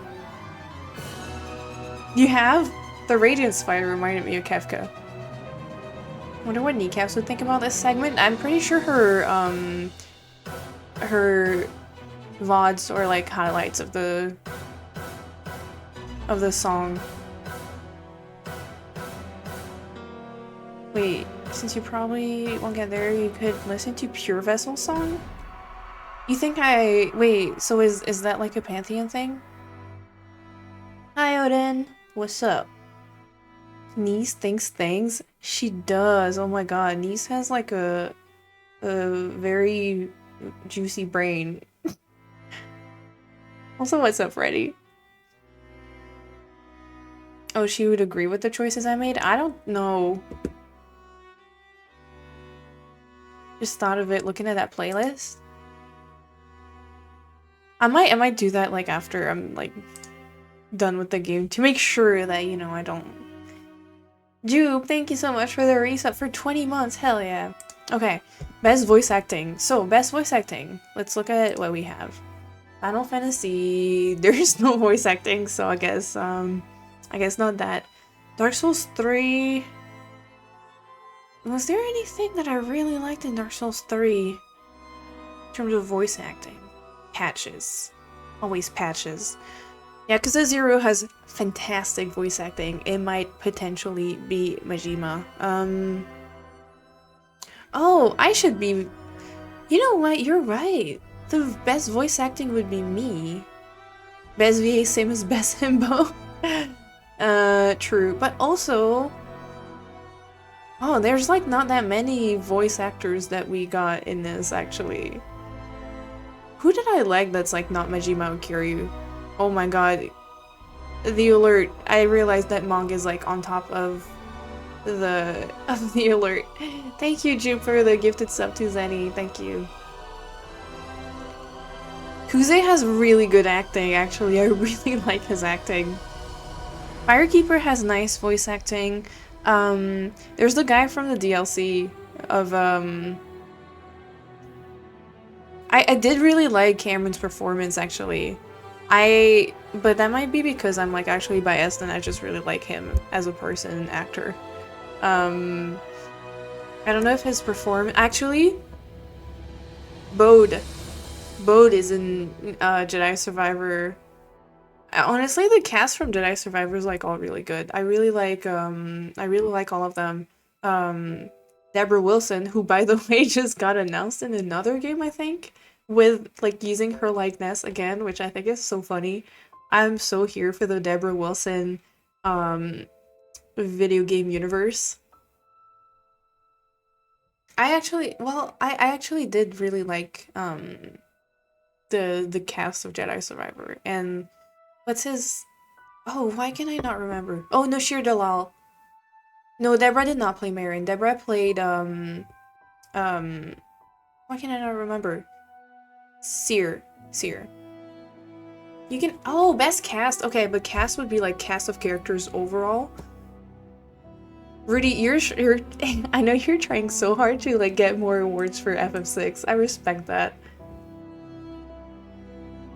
You have? The Radiance fight reminded me of Kefka. Wonder what Kneecaps would think about this segment. I'm pretty sure her VODs or like highlights of the song. Wait, since you probably won't get there, you could listen to Pure Vessel song? You think wait, so is that like a Pantheon thing? Hi, Odin. What's up? Niece thinks things? She does. Oh my god. Niece has like a very juicy brain. Also, what's up, Freddy? Oh, she would agree with the choices I made? I don't know. Just thought of it looking at that playlist. I might do that like after I'm like done with the game to make sure that, you know, I don't. Jupe, thank you so much for the reset for 20 months. Hell yeah. Okay, best voice acting. So, best voice acting. Let's look at what we have. Final Fantasy. There's no voice acting, so I guess not that. Dark Souls 3. Was there anything that I really liked in Dark Souls 3 in terms of voice acting? Patches. Always patches. Yakuza 0 has fantastic voice acting. It might potentially be Majima. Oh, I should be... You know what? You're right. The best voice acting would be me. Best VA, same as best himbo. True. But also... Oh, there's like not that many voice actors that we got in this, actually. Who did I like that's like not Majima or Kiryu? Oh my god. The alert. I realized that manga is like on top of the alert. Thank you, Jupe, for the gifted sub to Zenny. Thank you. Kuze has really good acting, actually. I really like his acting. Firekeeper has nice voice acting. There's the guy from the DLC of, I did really like Cameron's performance, actually. But that might be because I'm, like, actually biased and I just really like him as a person, actor. I don't know if his actually, Bode is in, Jedi Survivor. Honestly, the cast from Jedi Survivor is like all really good. I really like all of them. Deborah Wilson, who by the way just got announced in another game, I think, with like using her likeness again, which I think is so funny. I'm so here for the Deborah Wilson video game universe. I actually did really like the cast of Jedi Survivor, and what's his... Oh, why can I not remember? Oh, Noshir Dalal. No, Deborah did not play Marin. Deborah played, why can I not remember? Seer. You can... Oh, best cast. Okay, but cast would be like cast of characters overall. Rudy, you're I know you're trying so hard to like get more awards for FF6. I respect that.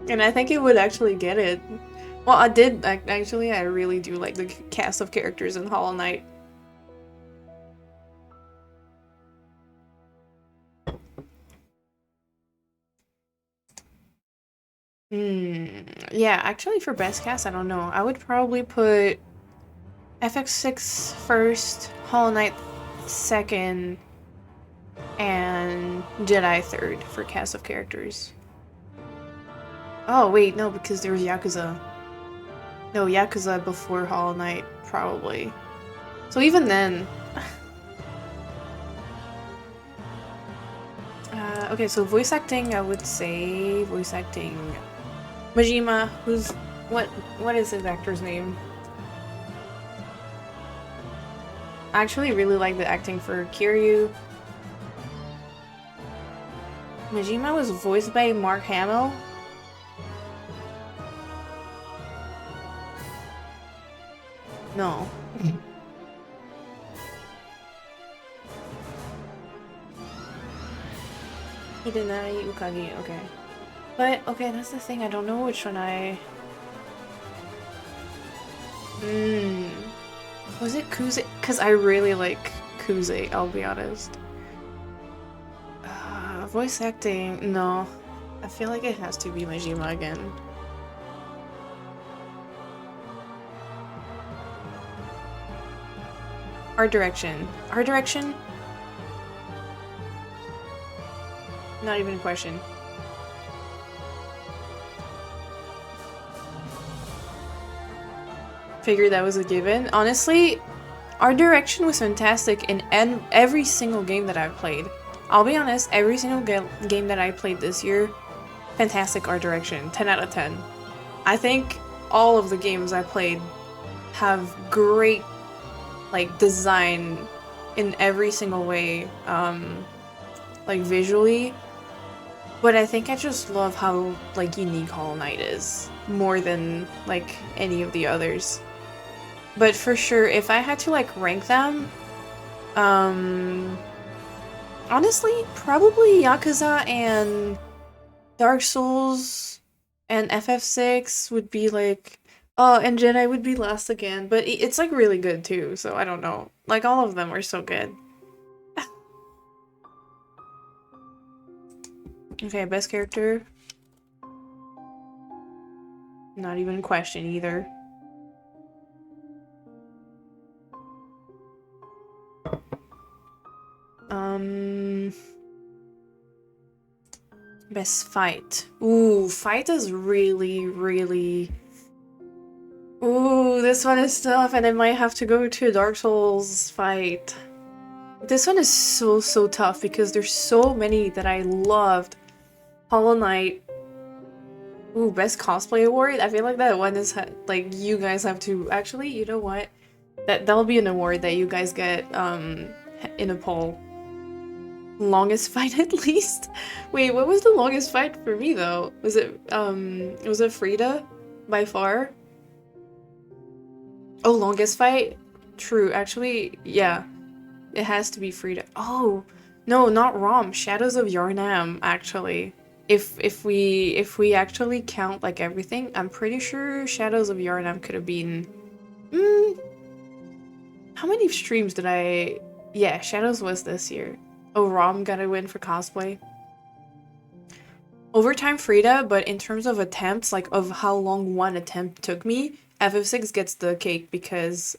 And I think it would actually get it. Well, actually, I really do like the cast of characters in Hollow Knight. Yeah, actually for best cast, I don't know. I would probably put FX6 first, Hollow Knight second, and Jedi third for cast of characters. Oh, wait, no, because there was Yakuza. No, Yakuza before Hollow Knight, probably. So even then... okay, so voice acting, I would say voice acting... Majima, who's... What is his actor's name? I actually really like the acting for Kiryu. Majima was voiced by Mark Hamill. No. Hidenari Ukagi, okay. But, okay, that's the thing, I don't know which one I... Was it Kuze? Because I really like Kuze, I'll be honest. Voice acting, no. I feel like it has to be Majima again. Art direction. Art direction? Not even a question. figured that was a given. Honestly, art direction was fantastic in every single game that I've played. I'll be honest, every single game that I played this year, fantastic art direction, 10 out of 10. I think all of the games I played have great, like, design in every single way, like, visually. But I think I just love how, like, unique Hollow Knight is, more than, like, any of the others. But for sure, if I had to, like, rank them, honestly, probably Yakuza and Dark Souls and FF6 would be, like, oh, and Jedi would be last again, but it's, like, really good, too, so I don't know. Like, all of them are so good. Okay, best character. Not even a question either. Best fight. Ooh, fight is really, really... Ooh, this one is tough, and I might have to go to a Dark Souls fight. This one is so tough because there's so many that I loved. Hollow Knight. Ooh, best cosplay award? I feel like that one is like you guys have to actually, you know what? That'll be an award that you guys get in a poll. Longest fight at least? Wait, what was the longest fight for me though? Was it Frida by far? Oh, longest fight? True, actually, yeah. It has to be Frida. Oh, no, not Rom. Shadows of Yarnam, actually. If we actually count like everything, I'm pretty sure Shadows of Yarnam could have been how many streams did I yeah, Shadows was this year. Oh, Rom got a win for cosplay. Overtime Frida, but in terms of attempts, like of how long one attempt took me, FF6 gets the cake because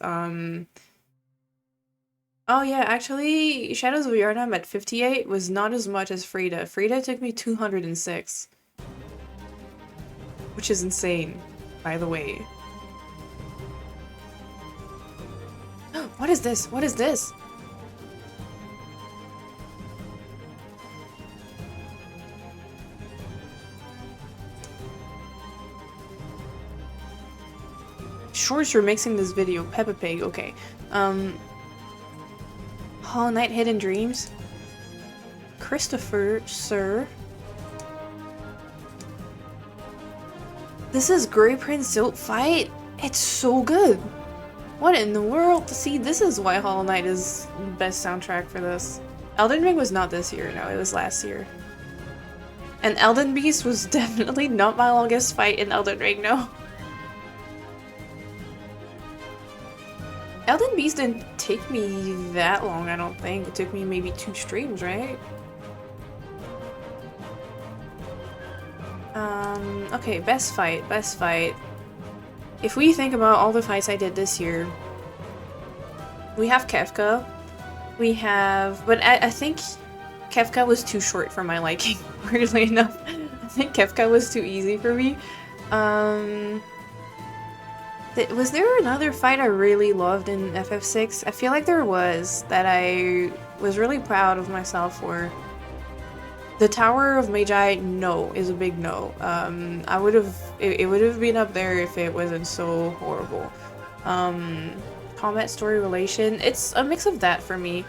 oh yeah, actually, Shadows of Yarnam at 58 was not as much as Frida. Frida took me 206. Which is insane, by the way. What is this? What is this? Shorts are mixing this video. Peppa Pig, okay. Hollow Knight Hidden Dreams. Christopher, sir. This is Grey Prince Zilt fight? It's so good! What in the world? See, this is why Hollow Knight is the best soundtrack for this. Elden Ring was not this year, no, it was last year. And Elden Beast was definitely not my longest fight in Elden Ring, no. Elden Beast didn't take me that long, I don't think. It took me maybe 2 streams, right? Okay, best fight, best fight. If we think about all the fights I did this year, we have Kefka. We have... But I think Kefka was too short for my liking, weirdly enough. I think Kefka was too easy for me. Was there another fight I really loved in FF6? I feel like there was, that I was really proud of myself for. The Tower of Magi, no, is a big no. I would have, it would have been up there if it wasn't so horrible. Combat story relation, it's a mix of that for me.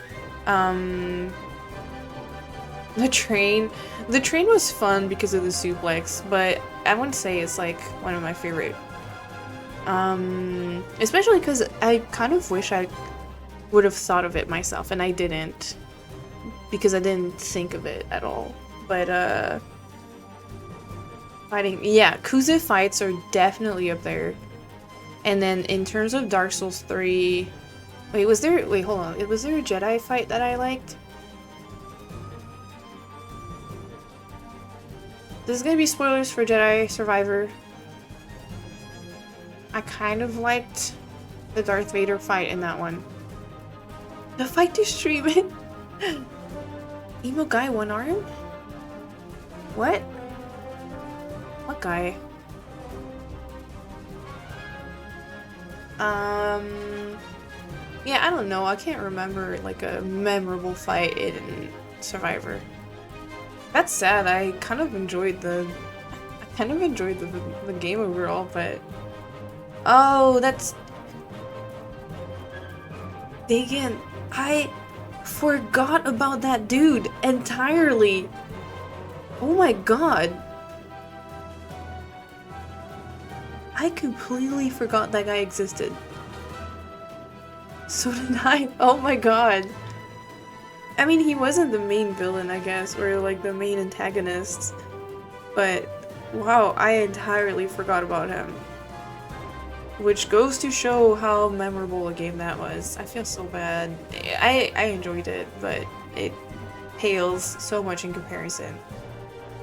The train was fun because of the suplex, but I wouldn't say it's like one of my favorite. Especially because I kind of wish I would have thought of it myself, and I didn't. Because I didn't think of it at all. But, fighting, yeah, Kuze fights are definitely up there. And then in terms of Dark Souls 3... Wait, hold on. Was there a Jedi fight that I liked? This is gonna be spoilers for Jedi Survivor. I kind of liked the Darth Vader fight in that one. The fight to stream it? Emo guy, one arm? What? What guy? Yeah, I don't know. I can't remember like a memorable fight in Survivor. That's sad. I kind of enjoyed the game overall, but oh, that's Dagan. I forgot about that dude entirely. Oh my god. I completely forgot that guy existed. So did I. Oh my god. I mean, he wasn't the main villain, I guess, or like the main antagonist, but wow, I entirely forgot about him. Which goes to show how memorable a game that was. I feel so bad. I enjoyed it, but it pales so much in comparison.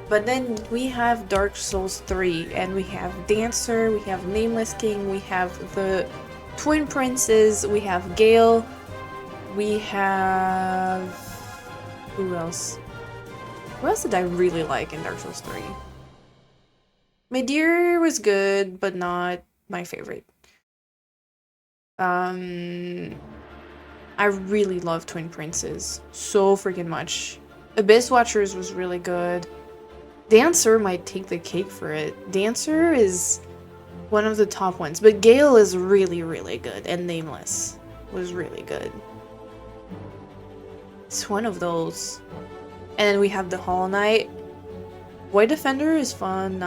But then we have Dark Souls 3, and we have Dancer, we have Nameless King, we have the Twin Princes, we have Gale, we have... who else? Who else did I really like in Dark Souls 3? Midir was good, but not my favorite. I really love Twin Princes so freaking much. Abyss Watchers was really good. Dancer might take the cake for it. Dancer is one of the top ones, but Gale is really, really good, and Nameless was really good. It's one of those. And then we have the Hollow Knight. Void Defender is fun,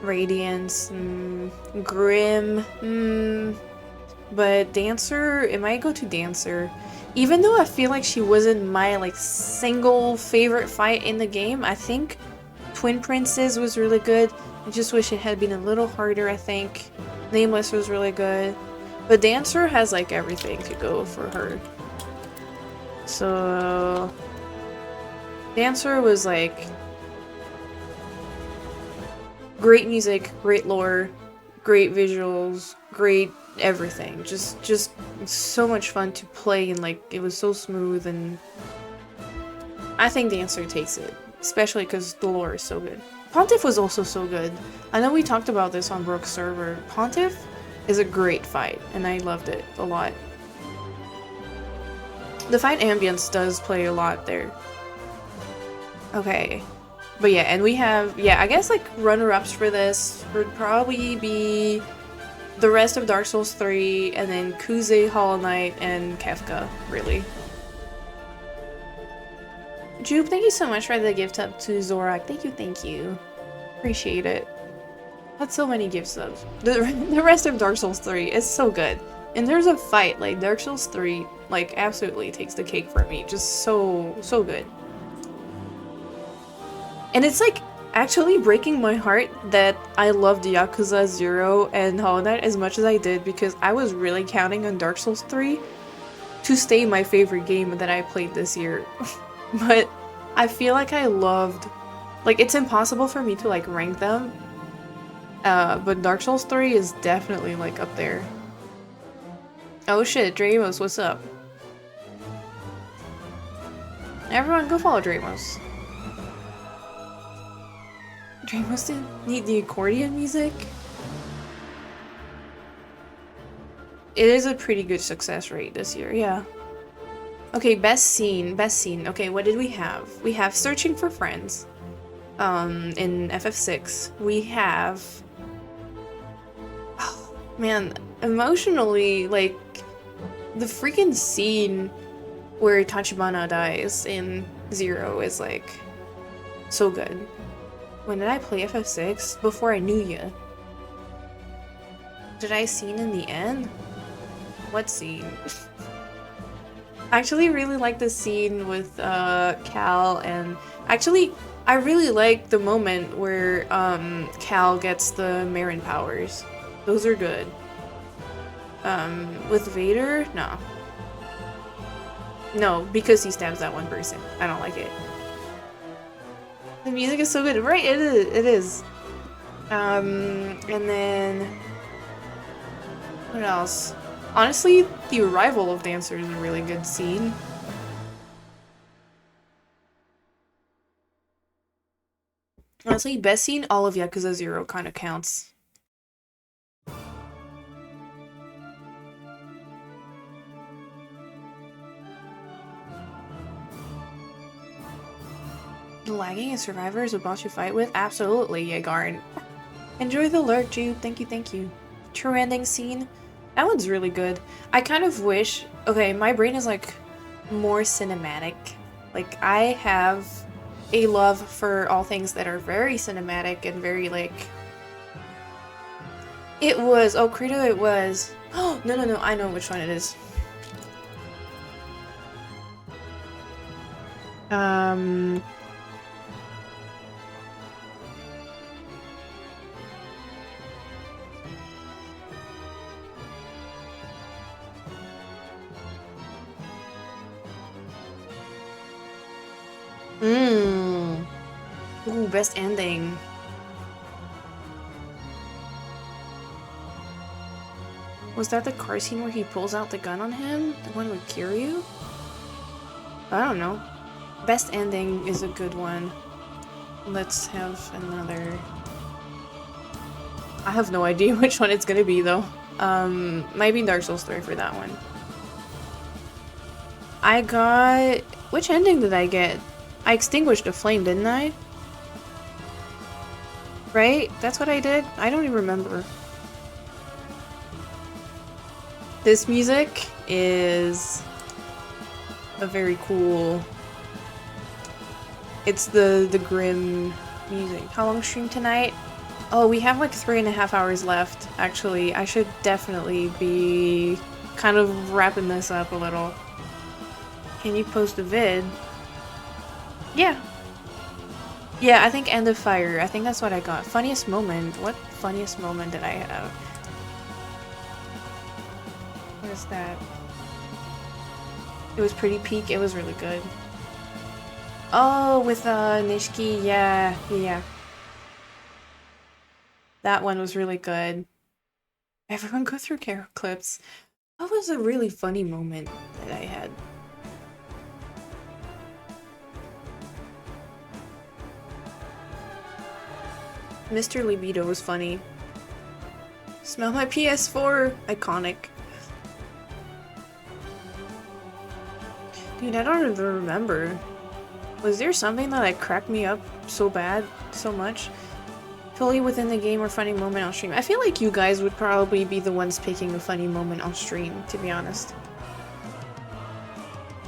Radiance, Grim, but Dancer, it might go to Dancer. Even though I feel like she wasn't my like single favorite fight in the game, I think Twin Princes was really good. I just wish it had been a little harder, I think. Nameless was really good. But Dancer has like everything to go for her. So Dancer was like great music, great lore, great visuals, great everything. Just so much fun to play, and like it was so smooth, and I think Dancer takes it, especially because the lore is so good. Pontiff was also so good. I know we talked about this on Brooke's server. Pontiff is a great fight, and I loved it a lot. The fight ambience does play a lot there. Okay. But yeah, and we have, yeah, I guess like runner-ups for this would probably be the rest of Dark Souls 3, and then Kuze, Hollow Knight, and Kefka, really. Jupe, thank you so much for the gift up to Zorak. Thank you. Appreciate it. That's so many gift subs. The rest of Dark Souls 3 is so good. And there's a fight, like Dark Souls 3, like absolutely takes the cake for me. Just so good. And it's like actually breaking my heart that I loved Yakuza 0 and Hollow Knight as much as I did, because I was really counting on Dark Souls 3 to stay my favorite game that I played this year. But I feel like I loved, like it's impossible for me to like rank them, but Dark Souls 3 is definitely like up there. Oh shit, Dramos, what's up? Everyone go follow Dramos. Dramos didn't need the accordion music? It is a pretty good success rate this year, yeah. Okay, best scene. Okay, what did we have? We have Searching for Friends, in FF6. We have... oh, man, emotionally, like, the freaking scene where Tachibana dies in 0 is, like, so good. When did I play FF6? Before I knew you. Did I scene in the end? What scene? I actually really like the scene with Cal, and actually I really like the moment where Cal gets the Marin powers. Those are good. With Vader? No, because he stabs that one person. I don't like it. The music is so good, right? It is. And then what else? Honestly, the arrival of Dancer is a really good scene. Honestly, best scene, all of Yakuza 0 kind of counts. Lagging and Survivor is a boss you fight with? Absolutely, Yagarn. Enjoy the lurk, Jude. Thank you, thank you. True ending scene. That one's really good. I kind of wish... Okay, my brain is, like, more cinematic. Like, I have a love for all things that are very cinematic and very, like... It was... Oh, Credo, it was... Oh, no, I know which one it is. Ooh, best ending. Was that the car scene where he pulls out the gun on him? The one with Kiryu? I don't know. Best ending is a good one. Let's have another... I have no idea which one it's gonna be though. Maybe Dark Souls 3 for that one. I got... Which ending did I get? I extinguished a flame, didn't I? Right? That's what I did? I don't even remember. This music is a very cool... It's the grim music. How long stream tonight? Oh, we have like 3.5 hours left, actually. I should definitely be kind of wrapping this up a little. Can you post a vid? Yeah. Yeah, I think End of Fire. I think that's what I got. Funniest moment. What funniest moment did I have? What is that? It was pretty peak. It was really good. Oh, with Nishiki. Yeah. That one was really good. Everyone go through Caro clips. That was a really funny moment that I had. Mr. Libido was funny. Smell my PS4! Iconic. Dude, I don't even remember. Was there something that like cracked me up so bad, so much? Totally within the game or funny moment on stream. I feel like you guys would probably be the ones picking a funny moment on stream, to be honest.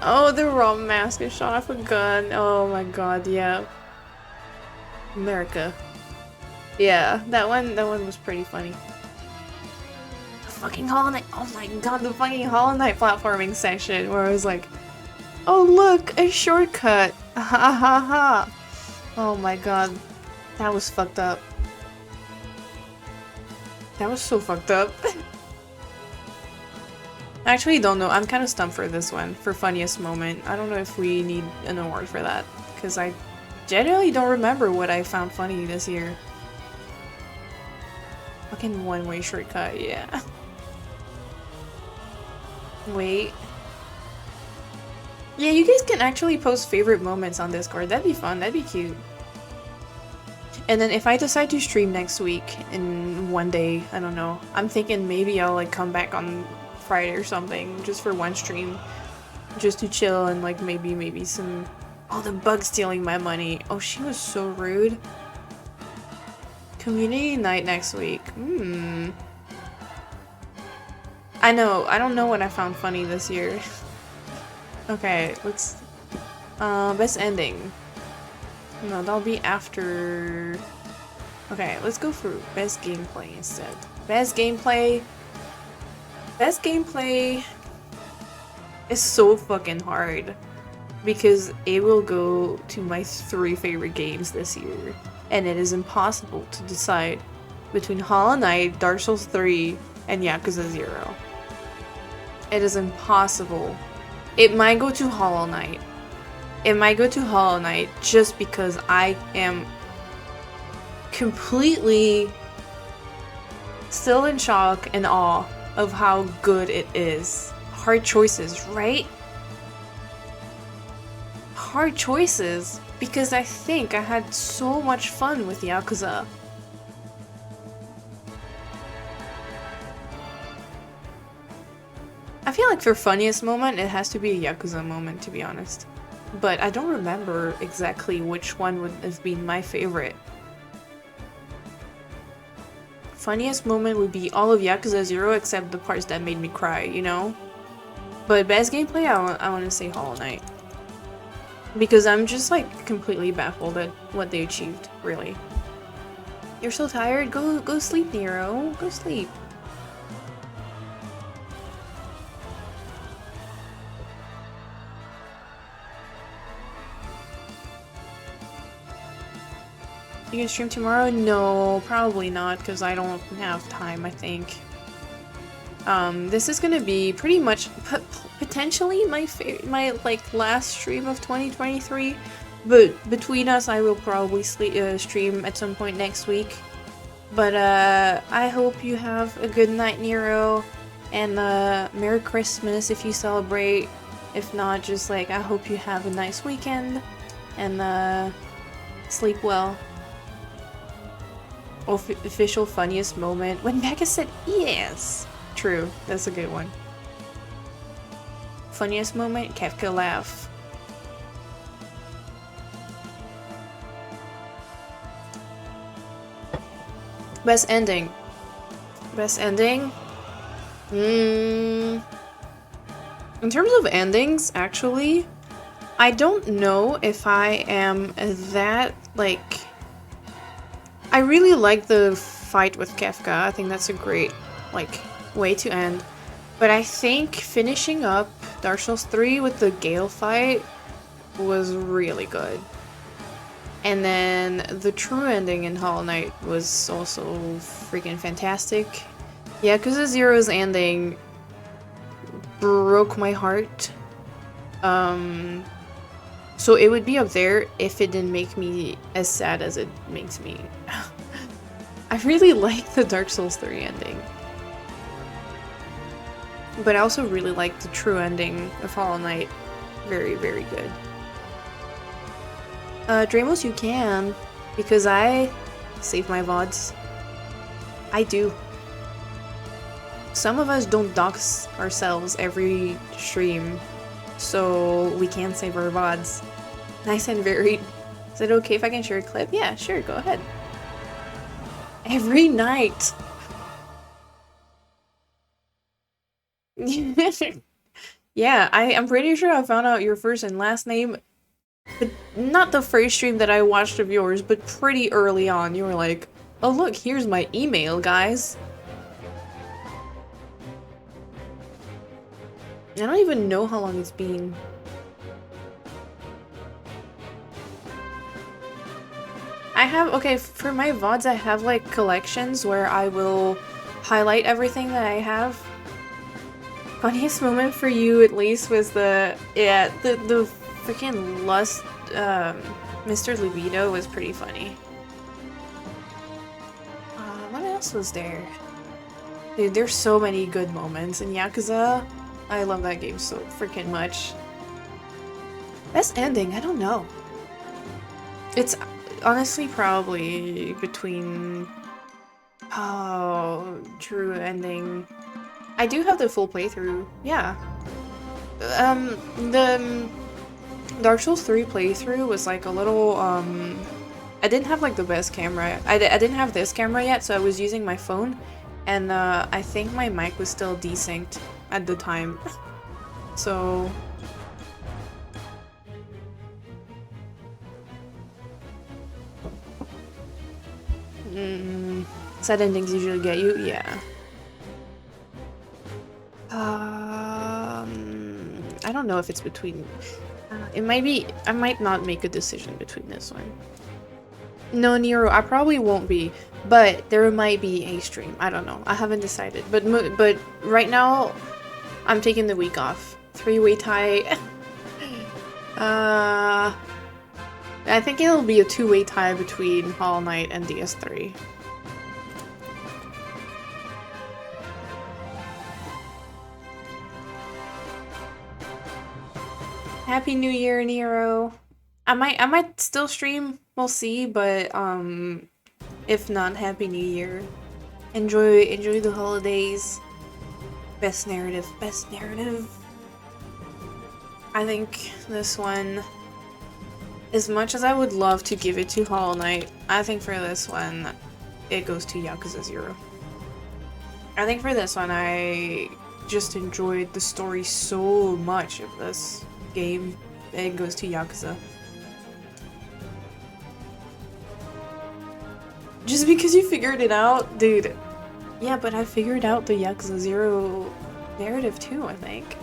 Oh, the raw mask is shot off a gun. Oh my god, yeah. America. Yeah, that one was pretty funny. The fucking Hollow Knight. Oh my god, the fucking Hollow Knight platforming section where I was like, oh look, a shortcut. Ha ha ha. Oh my god. That was fucked up. That was so fucked up. I actually don't know. I'm kind of stumped for this one, for funniest moment. I don't know if we need an award for that, because I generally don't remember what I found funny this year. Fucking one-way shortcut, yeah. Wait. Yeah, you guys can actually post favorite moments on Discord. That'd be fun. That'd be cute. And then if I decide to stream next week in one day, I don't know. I'm thinking maybe I'll like come back on Friday or something just for one stream. Just to chill and like maybe some... Oh, the bug stealing my money. Oh, she was so rude. Community night next week. I know. I don't know what I found funny this year. Okay, let's... best ending. No, that'll be after... Okay, let's go for best gameplay instead. Best gameplay... Best gameplay... is so fucking hard. Because it will go to my 3 favorite games this year. And it is impossible to decide between Hollow Knight, Dark Souls 3, and Yakuza 0. It is impossible. It might go to Hollow Knight. It might go to Hollow Knight just because I am completely still in shock and awe of how good it is. Hard choices, right? Hard choices, because I think I had so much fun with Yakuza. I feel like for funniest moment, it has to be a Yakuza moment, to be honest. but I don't remember exactly which one would have been my favorite. Funniest moment would be all of Yakuza 0 except the parts that made me cry, you know? But best gameplay, I want to say Hollow Knight. Because I'm just like completely baffled at what they achieved, really. You're so tired? Go sleep, Nero. Go sleep. You can stream tomorrow? No, probably not, because I don't have time, I think. This is gonna be pretty much potentially my like last stream of 2023, but between us, I will probably stream at some point next week. But I hope you have a good night, Nero, and Merry Christmas if you celebrate. If not, just like I hope you have a nice weekend and sleep well. Official funniest moment when Becca said yes. True, that's a good one. Funniest moment, Kefka laugh. Best ending. Best ending? In terms of endings, actually, I don't know if I am that, like... I really like the fight with Kefka. I think that's a great, like, way to end. But I think finishing up Dark Souls 3 with the Gale fight was really good. And then the true ending in Hollow Knight was also freaking fantastic. Yeah, Yakuza 0's ending broke my heart. So it would be up there if it didn't make me as sad as it makes me. I really like the Dark Souls 3 ending. But I also really like the true ending of Hollow Knight. Very, very good. Dramos, you can, because I save my VODs. I do. Some of us don't dox ourselves every stream, so we can save our VODs. Nice and varied. Is it okay if I can share a clip? Yeah, sure, go ahead. Every night! Yeah, I'm pretty sure I found out your first and last name, but not the first stream that I watched of yours, but pretty early on. You were like, oh look, here's my email, guys. I don't even know how long it's been. I have, okay, for my VODs, I have like collections where I will highlight everything that I have. Funniest moment for you, at least, was the freaking lust, Mr. Libido was pretty funny. What else was there? Dude, there's so many good moments in Yakuza. I love that game so freaking much. Best ending, I don't know. It's honestly probably between... Oh, true ending. I do have the full playthrough, yeah. The Dark Souls 3 playthrough was like a little, I didn't have like the best camera. I didn't have this camera yet, so I was using my phone, and I think my mic was still desynced at the time. So... sad endings usually get you? Yeah. I don't know if it's between... it might be... I might not make a decision between this one. No, Nero, I probably won't be, but there might be a stream. I don't know. I haven't decided. But right now, I'm taking the week off. 3-way tie. I think it'll be a 2-way tie between Hollow Knight and DS3. Happy New Year, Nero. I might still stream. We'll see, but if not, Happy New Year. Enjoy the holidays. Best narrative. I think this one As much as I would love to give it to Hollow Knight, I think for this one, it goes to Yakuza 0. I think for this one, I just enjoyed the story so much of this game. It goes to Yakuza. Just because you figured it out, dude. Yeah, but I figured out the Yakuza 0 narrative too, I think.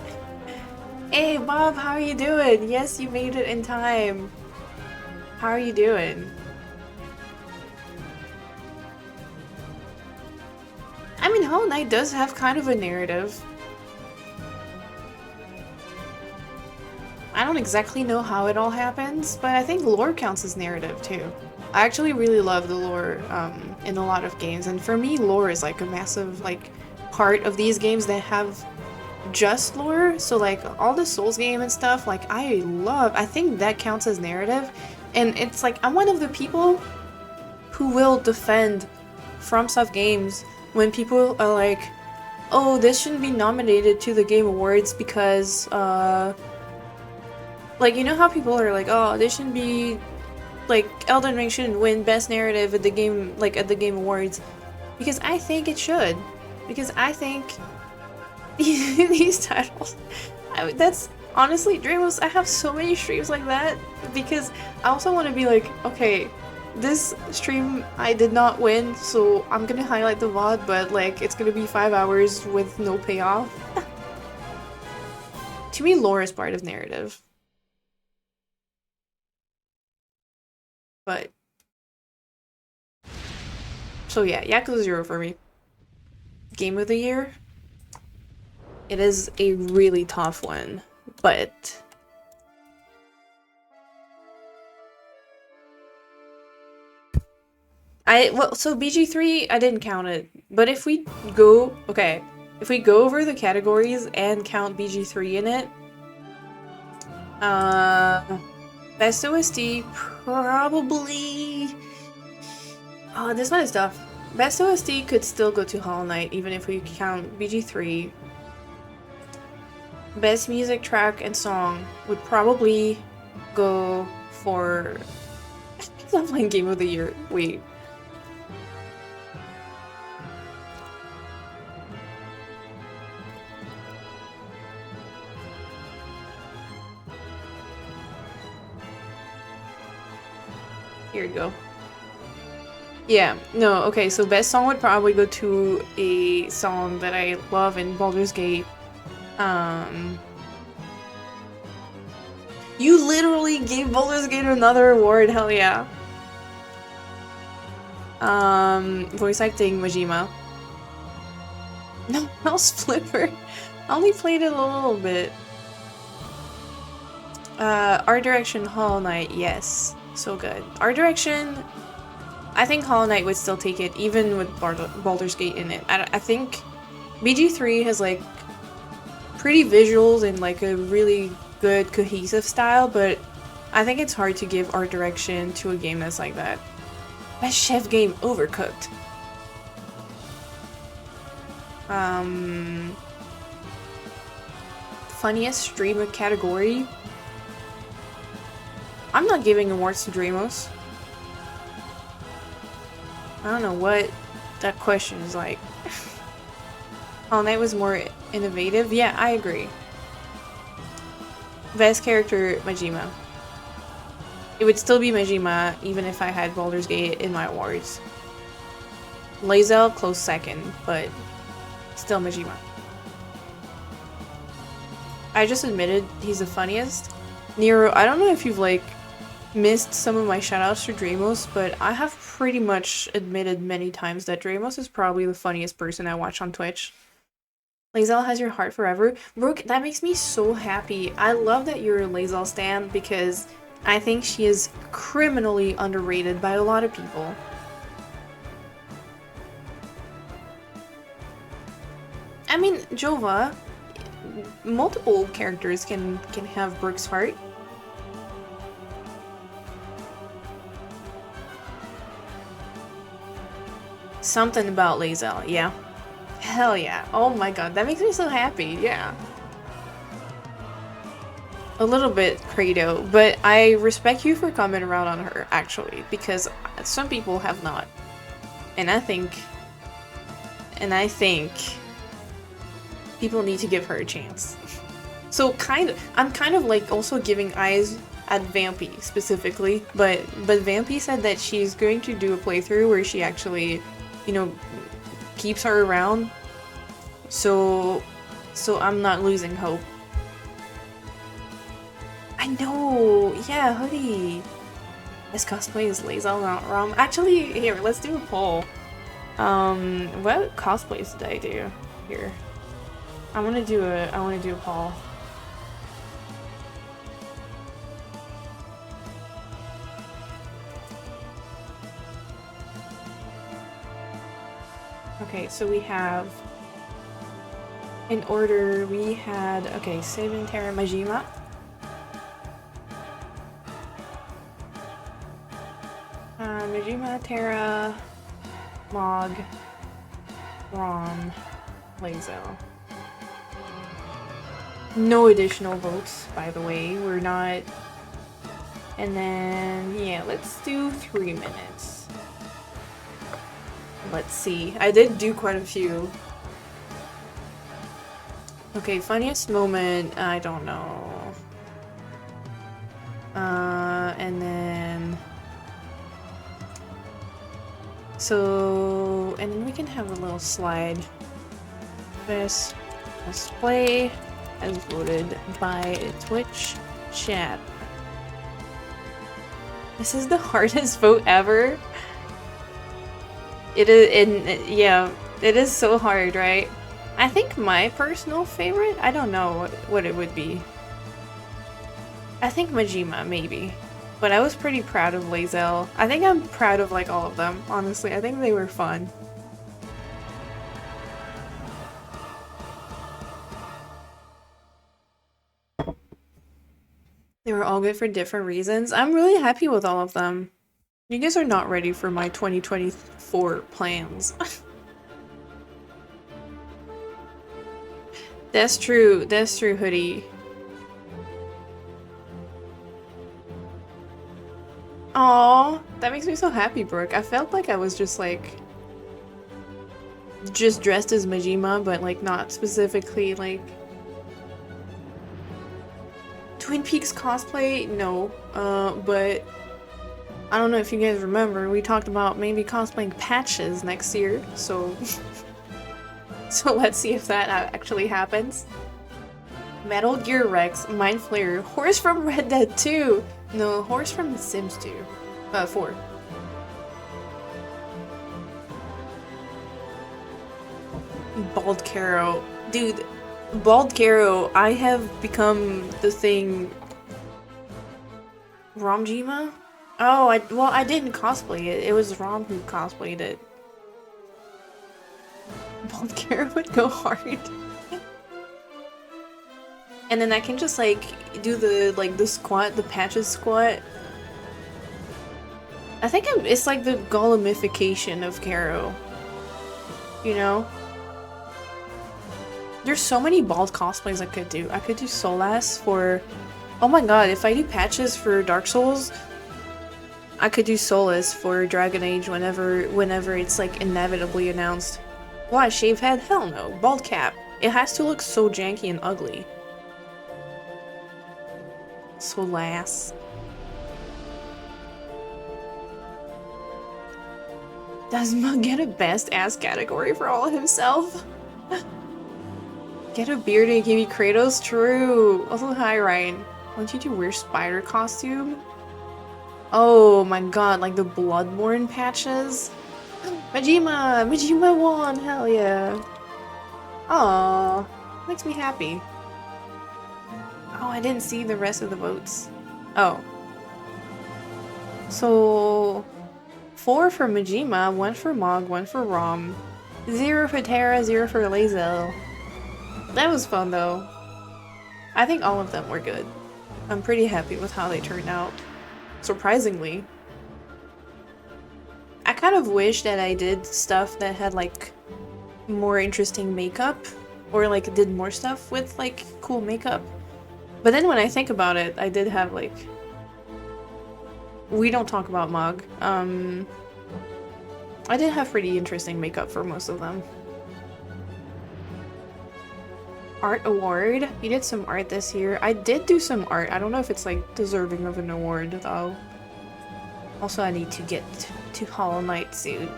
Hey, Bob, how are you doing? Yes, you made it in time. How are you doing? I mean, Hollow Knight does have kind of a narrative. I don't exactly know how it all happens, but I think lore counts as narrative too. I actually really love the lore in a lot of games, and for me, lore is like a massive like part of these games that have just lore. So like all the Souls game and stuff, like I think that counts as narrative, and it's like I'm one of the people who will defend FromSoft games when people are like, oh, this shouldn't be nominated to the Game Awards because like, you know how people are like, oh, this shouldn't be, like, Elden Ring shouldn't win Best Narrative at the game, like, at the Game Awards. Because I think it should. Because I think these titles, that's, honestly, Dreamos, I have so many streams like that, because I also want to be like, okay, this stream I did not win, so I'm gonna highlight the VOD, but, like, it's gonna be 5 hours with no payoff. To me, lore is part of narrative. But so yeah, Yakuza 0 for me. Game of the year? It is a really tough one, but so BG3 I didn't count it, but if we go over the categories and count BG3 in it, best OST probably. Oh, this one is tough. Best OST could still go to Hollow Knight, even if we count BG3. Best music track and song would probably go for... It's not playing Game of the Year. Wait. Here you go. Yeah, no, okay, so best song would probably go to a song that I love in Baldur's Gate. You literally gave Baldur's Gate another award, hell yeah. Voice acting, Majima. No, Mouse Flipper. I only played it a little bit. Art direction, Hollow Knight, yes. So good. Art direction, I think Hollow Knight would still take it, even with Baldur's Gate in it. I think BG3 has, like, pretty visuals and, like, a really good cohesive style, but I think it's hard to give art direction to a game that's like that. Best chef game, Overcooked. Funniest streamer category? I'm not giving awards to Dreamos. I don't know what that question is like. Hollow Knight was more innovative? Yeah, I agree. Best character, Majima. It would still be Majima, even if I had Baldur's Gate in my awards. Lae'zel, close second, but still Majima. I just admitted he's the funniest. Nero, I don't know if you've, like, missed some of my shoutouts to Dreamos, but I have pretty much admitted many times that Dreamos is probably the funniest person I watch on Twitch. Lae'zel has your heart forever. Brooke, that makes me so happy. I love that you're a Lae'zel stan because I think she is criminally underrated by a lot of people. I mean, Jova, multiple characters can have Brooke's heart. Something about Lae'zel, yeah. Hell yeah. Oh my god, that makes me so happy, yeah. a little bit credo, but I respect you for coming around on her, actually, because some people have not. And I think people need to give her a chance. So I'm kind of like also giving eyes at Vampy specifically, but Vampy said that she's going to do a playthrough where she actually, you know, keeps her around. So I'm not losing hope. I know, yeah, Hoodie. This cosplay is Lazel, not Rom. Actually, here, let's do a poll. What cosplays did I do here? I wanna do a poll. Okay, so we have, in order, we had, okay, Saving Terra Majima. Majima, Terra, Mog, Rom, Lazo. No additional votes, by the way, we're not. And then, yeah, let's do 3 minutes. Let's see. I did do quite a few. Okay, funniest moment, I don't know. And then... So, and then we can have a little slide. Best cosplay as voted by Twitch chat. This is the hardest vote ever. It is, and yeah, it is so hard, right? I think my personal favorite, I don't know what it would be. I think Majima, maybe. But I was pretty proud of Lazel. I think I'm proud of like all of them, honestly. I think they were fun. They were all good for different reasons. I'm really happy with all of them. You guys are not ready for my 2024 plans. That's true, Hoodie. Aww, that makes me so happy, Brooke. I felt like I was just like... just dressed as Majima, but like not specifically like... Twin Peaks cosplay? No. But... I don't know if you guys remember, we talked about maybe cosplaying Patches next year, so... so let's see if that actually happens. Metal Gear Rex, Mind Flayer, Horse from Red Dead 2! No, Horse from The Sims 2. 4. Bald Caro. Dude, Bald Caro, I have become the thing... Romjima? Oh, I didn't cosplay it. It was Rom who cosplayed it. Bald Caro would go hard. And then I can just like do the squat, the Patches squat. I think it's like the Golemification of Caro. You know? There's so many bald cosplays I could do. I could do Solas for... Oh my god, if I do Patches for Dark Souls, I could do Solus for Dragon Age whenever it's like inevitably announced. Why, shave head? Hell no. Bald cap. It has to look so janky and ugly. Solas. Does Mug get a best ass category for all himself? Get a beard and give me Kratos? True. Also, hi Ryan. Why don't you wear spider costume? Oh my god, like the Bloodborne patches? Majima! Majima won! Hell yeah. Aww. Makes me happy. Oh, I didn't see the rest of the votes. Oh. So... 4 for Majima, 1 for Mog, 1 for Rom, 0 for Terra, 0 for Lazel. That was fun though. I think all of them were good. I'm pretty happy with how they turned out. Surprisingly. I kind of wish that I did stuff that had like more interesting makeup, or like did more stuff with like cool makeup. But then when I think about it, I did have like... We don't talk about Mog. I did have pretty interesting makeup for most of them. Art award? You did some art this year. I did do some art. I don't know if it's like deserving of an award though. Also, I need to get to Hollow Knight soon.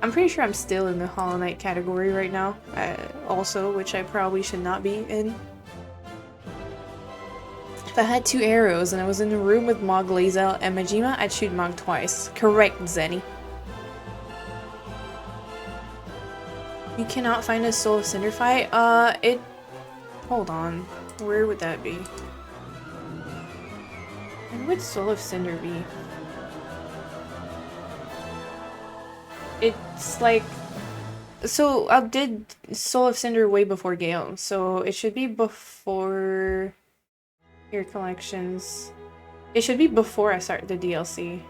I'm pretty sure I'm still in the Hollow Knight category right now. Also, which I probably should not be in. If I had 2 arrows and I was in a room with Mog, Lae'zel, and Majima, I'd shoot Mog twice. Correct, Zenny. You cannot find a Soul of Cinder fight? Hold on. Where would that be? Where would Soul of Cinder be? It's like... So, I did Soul of Cinder way before Gale, so it should be before... Your collections. It should be before I start the DLC.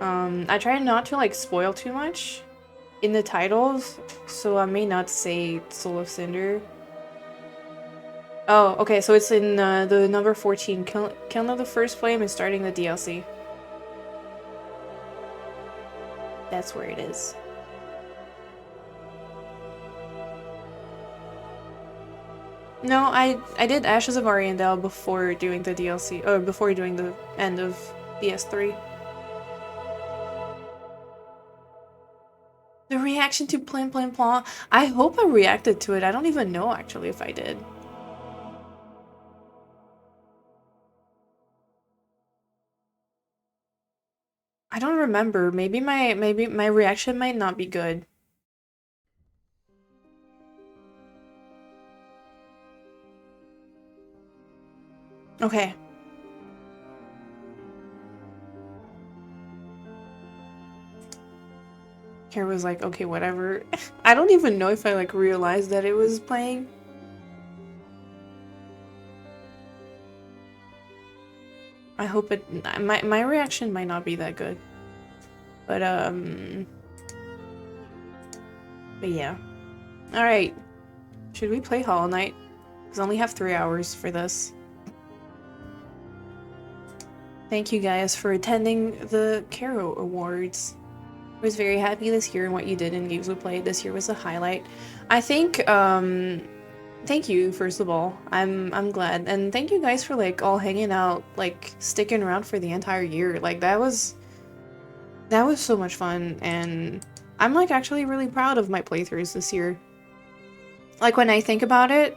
I try not to like spoil too much in the titles, so I may not say Soul of Cinder. Oh, okay, so it's in the number 14, Kiln of the First Flame and starting the DLC. That's where it is. No, I did Ashes of Ariandel before doing the DLC, or before doing the end of DS3. The reaction to Plan Plan Plan. I hope I reacted to it. I don't even know actually if I did. I don't remember. Maybe my reaction might not be good. Okay. Caro was like, okay, whatever. I don't even know if I like realized that it was playing. I hope it... My reaction might not be that good. But yeah. Alright. Should we play Hollow Knight? Because I only have 3 hours for this. Thank you guys for attending the Caro Awards. I was very happy this year in what you did in games we played. This year was a highlight. I think, thank you, first of all. I'm glad. And thank you guys for, like, all hanging out, like, sticking around for the entire year. Like, that was so much fun, and I'm, like, actually really proud of my playthroughs this year. Like, when I think about it,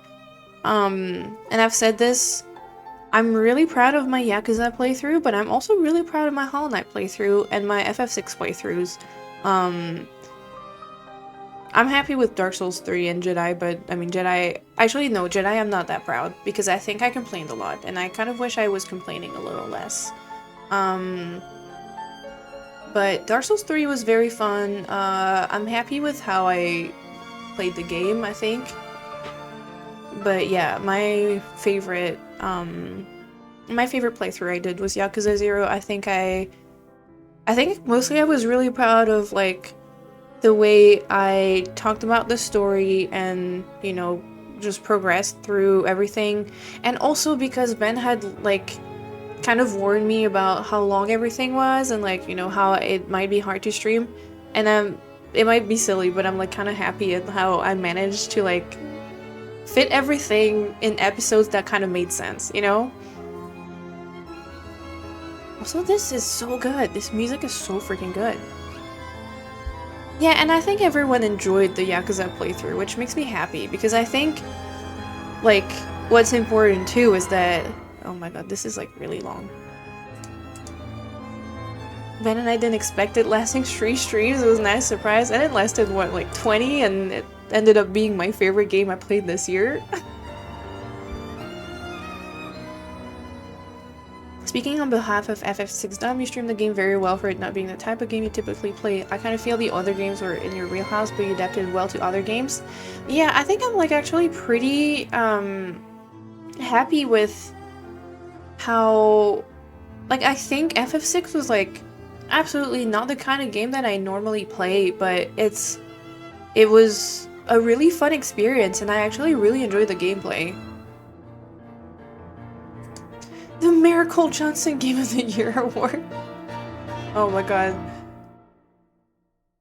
and I've said this, I'm really proud of my Yakuza playthrough, but I'm also really proud of my Hollow Knight playthrough and my FF6 playthroughs. I'm happy with Dark Souls 3 and Jedi, but I mean Jedi... Actually, no, Jedi I'm not that proud, because I think I complained a lot, and I kind of wish I was complaining a little less. But Dark Souls 3 was very fun. I'm happy with how I played the game, I think. But yeah, my favorite playthrough I did was Yakuza 0. I think mostly I was really proud of, like, the way I talked about the story and, you know, just progressed through everything. And also because Ben had, like, kind of warned me about how long everything was and, like, you know, how it might be hard to stream. And it might be silly, but I'm, like, kind of happy at how I managed to, like, fit everything in episodes that kind of made sense, you know? Also, this is so good. This music is so freaking good. Yeah, and I think everyone enjoyed the Yakuza playthrough, which makes me happy, because I think, like, what's important too is that... Oh my god, this is, like, really long. Ben and I didn't expect it lasting 3 streams. It was a nice surprise. And it lasted, what, like 20? And it ended up being my favorite game I played this year. Speaking on behalf of FF6 Dom, you streamed the game very well for it not being the type of game you typically play. I kind of feel the other games were in your wheelhouse, but you adapted well to other games. Yeah, I think I'm, like, actually pretty happy with how... Like, I think FF6 was, like, absolutely not the kind of game that I normally play, but it was a really fun experience, and I actually really enjoyed the gameplay. Miracle Johnson Game of the Year award. Oh my god.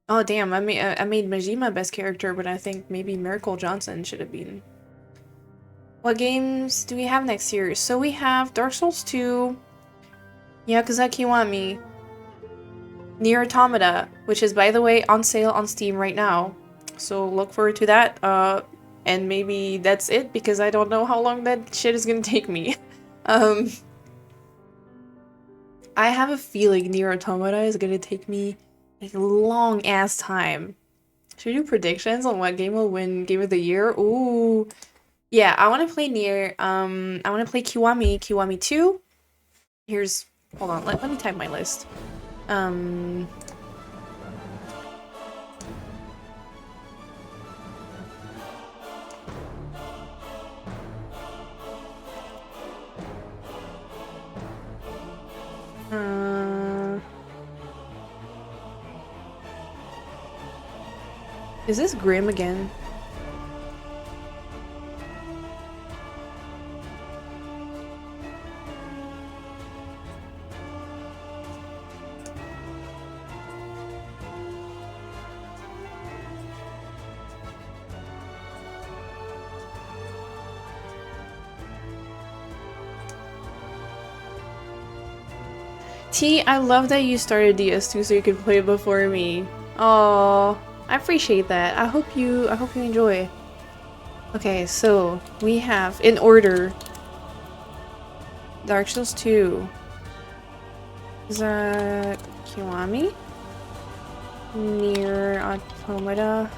Oh damn, I made Majima best character, but I think maybe Miracle Johnson should have been. What games do we have next year? So we have Dark Souls 2, Yakuza Kiwami, Nier Automata, which is, by the way, on sale on Steam right now. So look forward to that. And maybe that's it, because I don't know how long that shit is gonna take me. I have a feeling Nier Automata is gonna take me a long ass time. Should we do predictions on what game will win Game of the Year? Ooh. Yeah, I want to play Nier. I want to play Kiwami 2. Here's, hold on, let me type my list. Is this Grim again? T, I love that you started DS2 so you could play before me. Oh, I appreciate that. I hope you enjoy. Okay, so we have in order Dark Souls 2. Is that Kiwami? Nier Automata.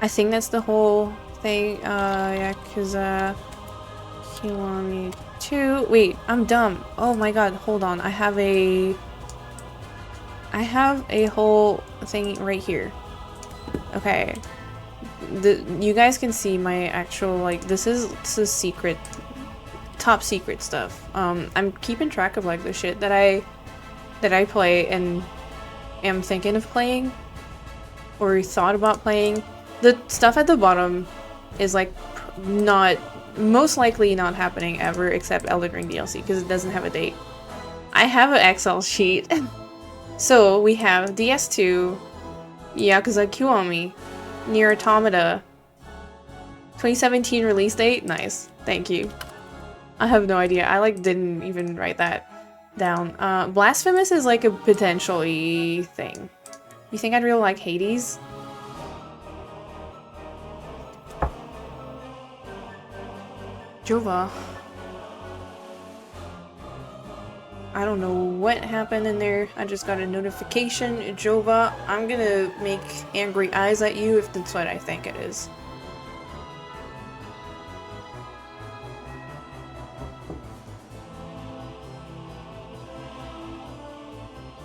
I think that's the whole thing. Yakuza Kiwami 2. Wait, I'm dumb. Oh my god, hold on. I have a whole thing right here. Okay. You guys can see my actual, like, this is secret, top secret stuff. I'm keeping track of, like, the shit that I play and am thinking of playing or thought about playing. The stuff at the bottom is, like, most likely not happening ever except Elden Ring DLC because it doesn't have a date. I have an Excel sheet. So we have DS2, Yakuza Kiwami, Nier Automata, 2017 release date. Nice, thank you. I have no idea. I like didn't even write that down. Blasphemous is like a potentially thing. You think I'd really like Hades? Jova. I don't know what happened in there. I just got a notification. Jova, I'm gonna make angry eyes at you if that's what I think it is.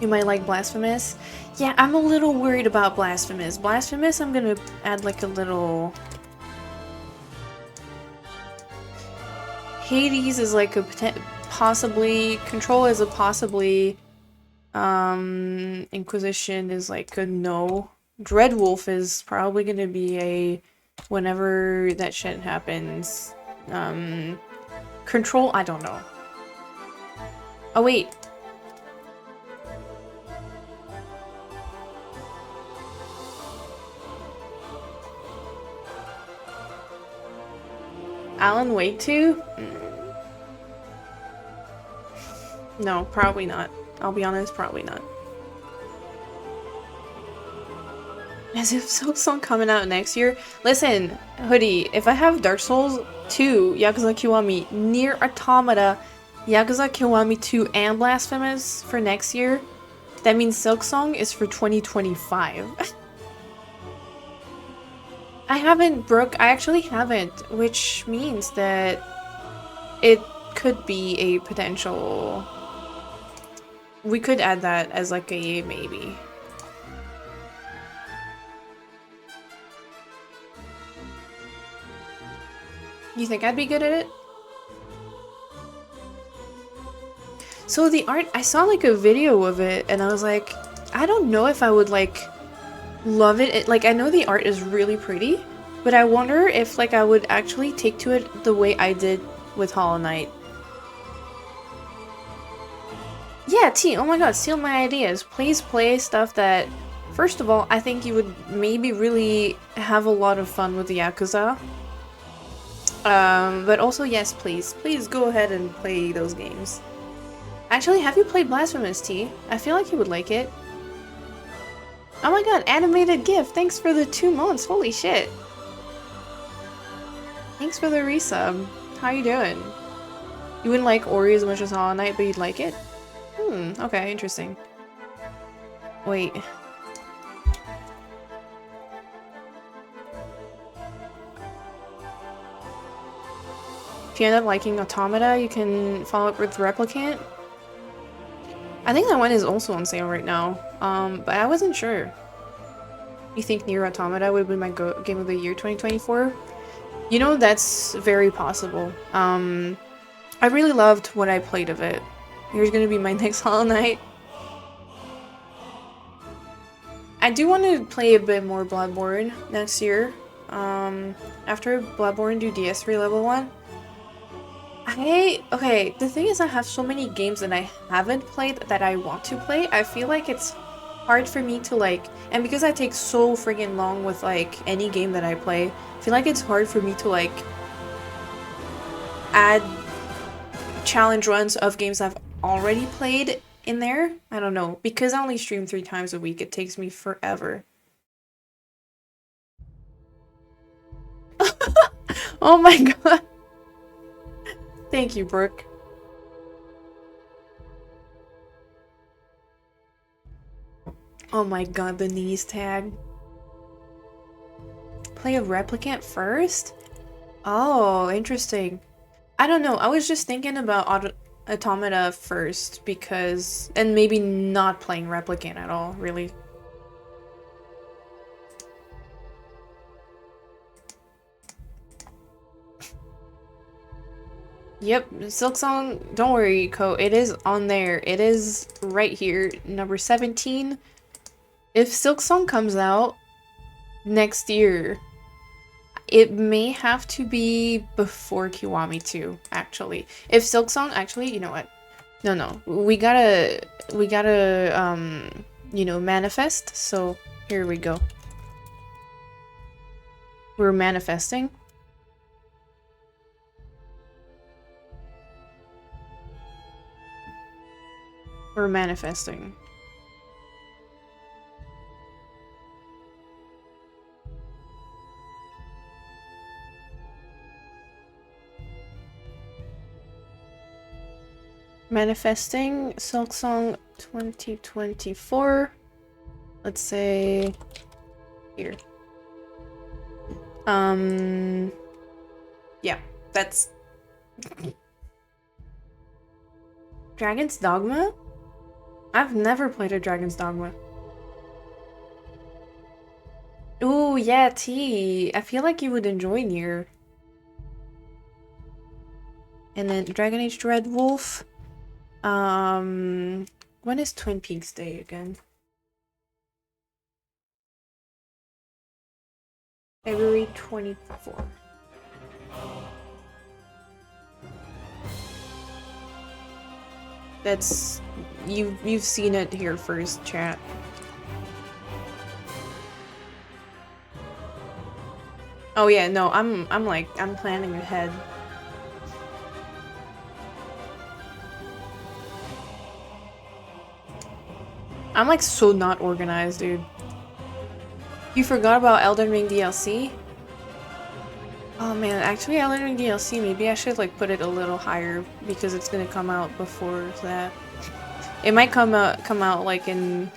You might like Blasphemous? Yeah, I'm a little worried about Blasphemous. Blasphemous, I'm gonna add like a little... Hades is like a possibly... Control is a possibly... Inquisition is like a no. Dreadwolf is probably gonna be a... Whenever that shit happens. Control, I don't know. Oh wait. Alan Wake 2? No, probably not. I'll be honest, probably not. As if Silksong coming out next year. Listen, Hoodie, if I have Dark Souls 2, Yakuza Kiwami, Nier Automata, Yakuza Kiwami 2, and Blasphemous for next year, that means Silksong is for 2025. I actually haven't, which means that it could be a potential... We could add that as like a maybe. You think I'd be good at it? So the art, I saw like a video of it and I was like, I don't know if I would like love it. Like, I know the art is really pretty, but I wonder if like I would actually take to it the way I did with Hollow Knight. Yeah, T, oh my god, steal my ideas. Please play stuff that, first of all, I think you would maybe really have a lot of fun with the Yakuza. But also, yes, please. Please go ahead and play those games. Actually, have you played Blasphemous, T? I feel like you would like it. Oh my god, animated GIF! Thanks for the 2 months, holy shit! Thanks for the resub. How you doing? You wouldn't like Ori as much as Hollow Knight, but you'd like it? Okay, interesting. Wait. If you end up liking Automata, you can follow up with Replicant. I think that one is also on sale right now, but I wasn't sure. You think Nier Automata would be my game of the year 2024? You know, that's very possible. I really loved what I played of it. Here's gonna be my next Hollow Knight. I do want to play a bit more Bloodborne next year. After Bloodborne do DS3 level 1. Okay, the thing is I have so many games that I haven't played that I want to play. I feel like it's hard for me to like, and because I take so friggin' long with like any game that I play, I feel like it's hard for me to like add challenge runs of games I've already played in there. I don't know, because I only stream 3 times a week, it takes me forever. Oh my god. Thank you, Brooke. Oh my god, the knees tag. Play a replicant first? Oh, interesting. I don't know, I was just thinking about Automata first because... and maybe not playing replicant at all, really. Yep, Silksong, don't worry, Ko, it is on there. It is right here, number 17. If Silksong comes out next year, it may have to be before Kiwami 2, actually. If Silksong, actually, you know what? No, we gotta, you know, manifest, so here we go. We're manifesting. We're manifesting. Manifesting Silksong 2024. Let's say here. Yeah, that's Dragon's Dogma? I've never played a Dragon's Dogma. Ooh, yeah, T. I feel like you would enjoy Nier. And then Dragon Age Dread Wolf. When is Twin Peaks Day again? February 24th. That's you've seen it here first, chat. Oh yeah, no, I'm planning ahead. I'm like so not organized, dude. You forgot about Elden Ring DLC? Oh man, actually Elden Ring DLC, maybe I should like put it a little higher because it's gonna come out before that. It might come out like in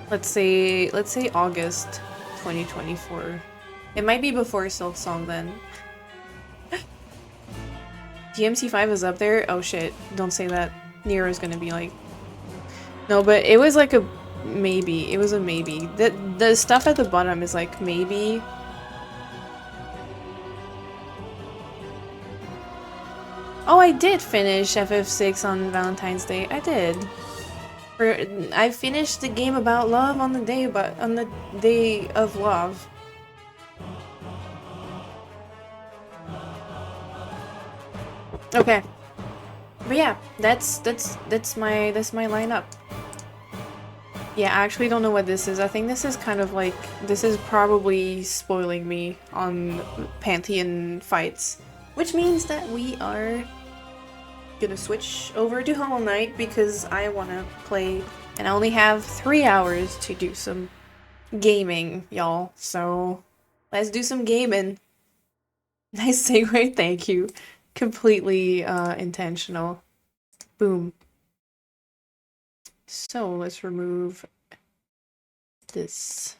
let's say August 2024. It might be before Silksong then. DMC5 is up there? Oh shit, don't say that. Nier is gonna be like... No, but it was like a maybe. It was a maybe. The stuff at the bottom is like maybe. Oh, I did finish FF6 on Valentine's Day. I did. I finished the game about love on the day of love. Okay. But yeah, that's my lineup. Yeah, I actually don't know what this is. I think this is kind of like, this is probably spoiling me on Pantheon fights. Which means that we are gonna switch over to Hollow Knight because I wanna play, and I only have 3 hours to do some gaming, y'all. So let's do some gaming. Nice segue, thank you. Completely intentional. Boom. So let's remove this.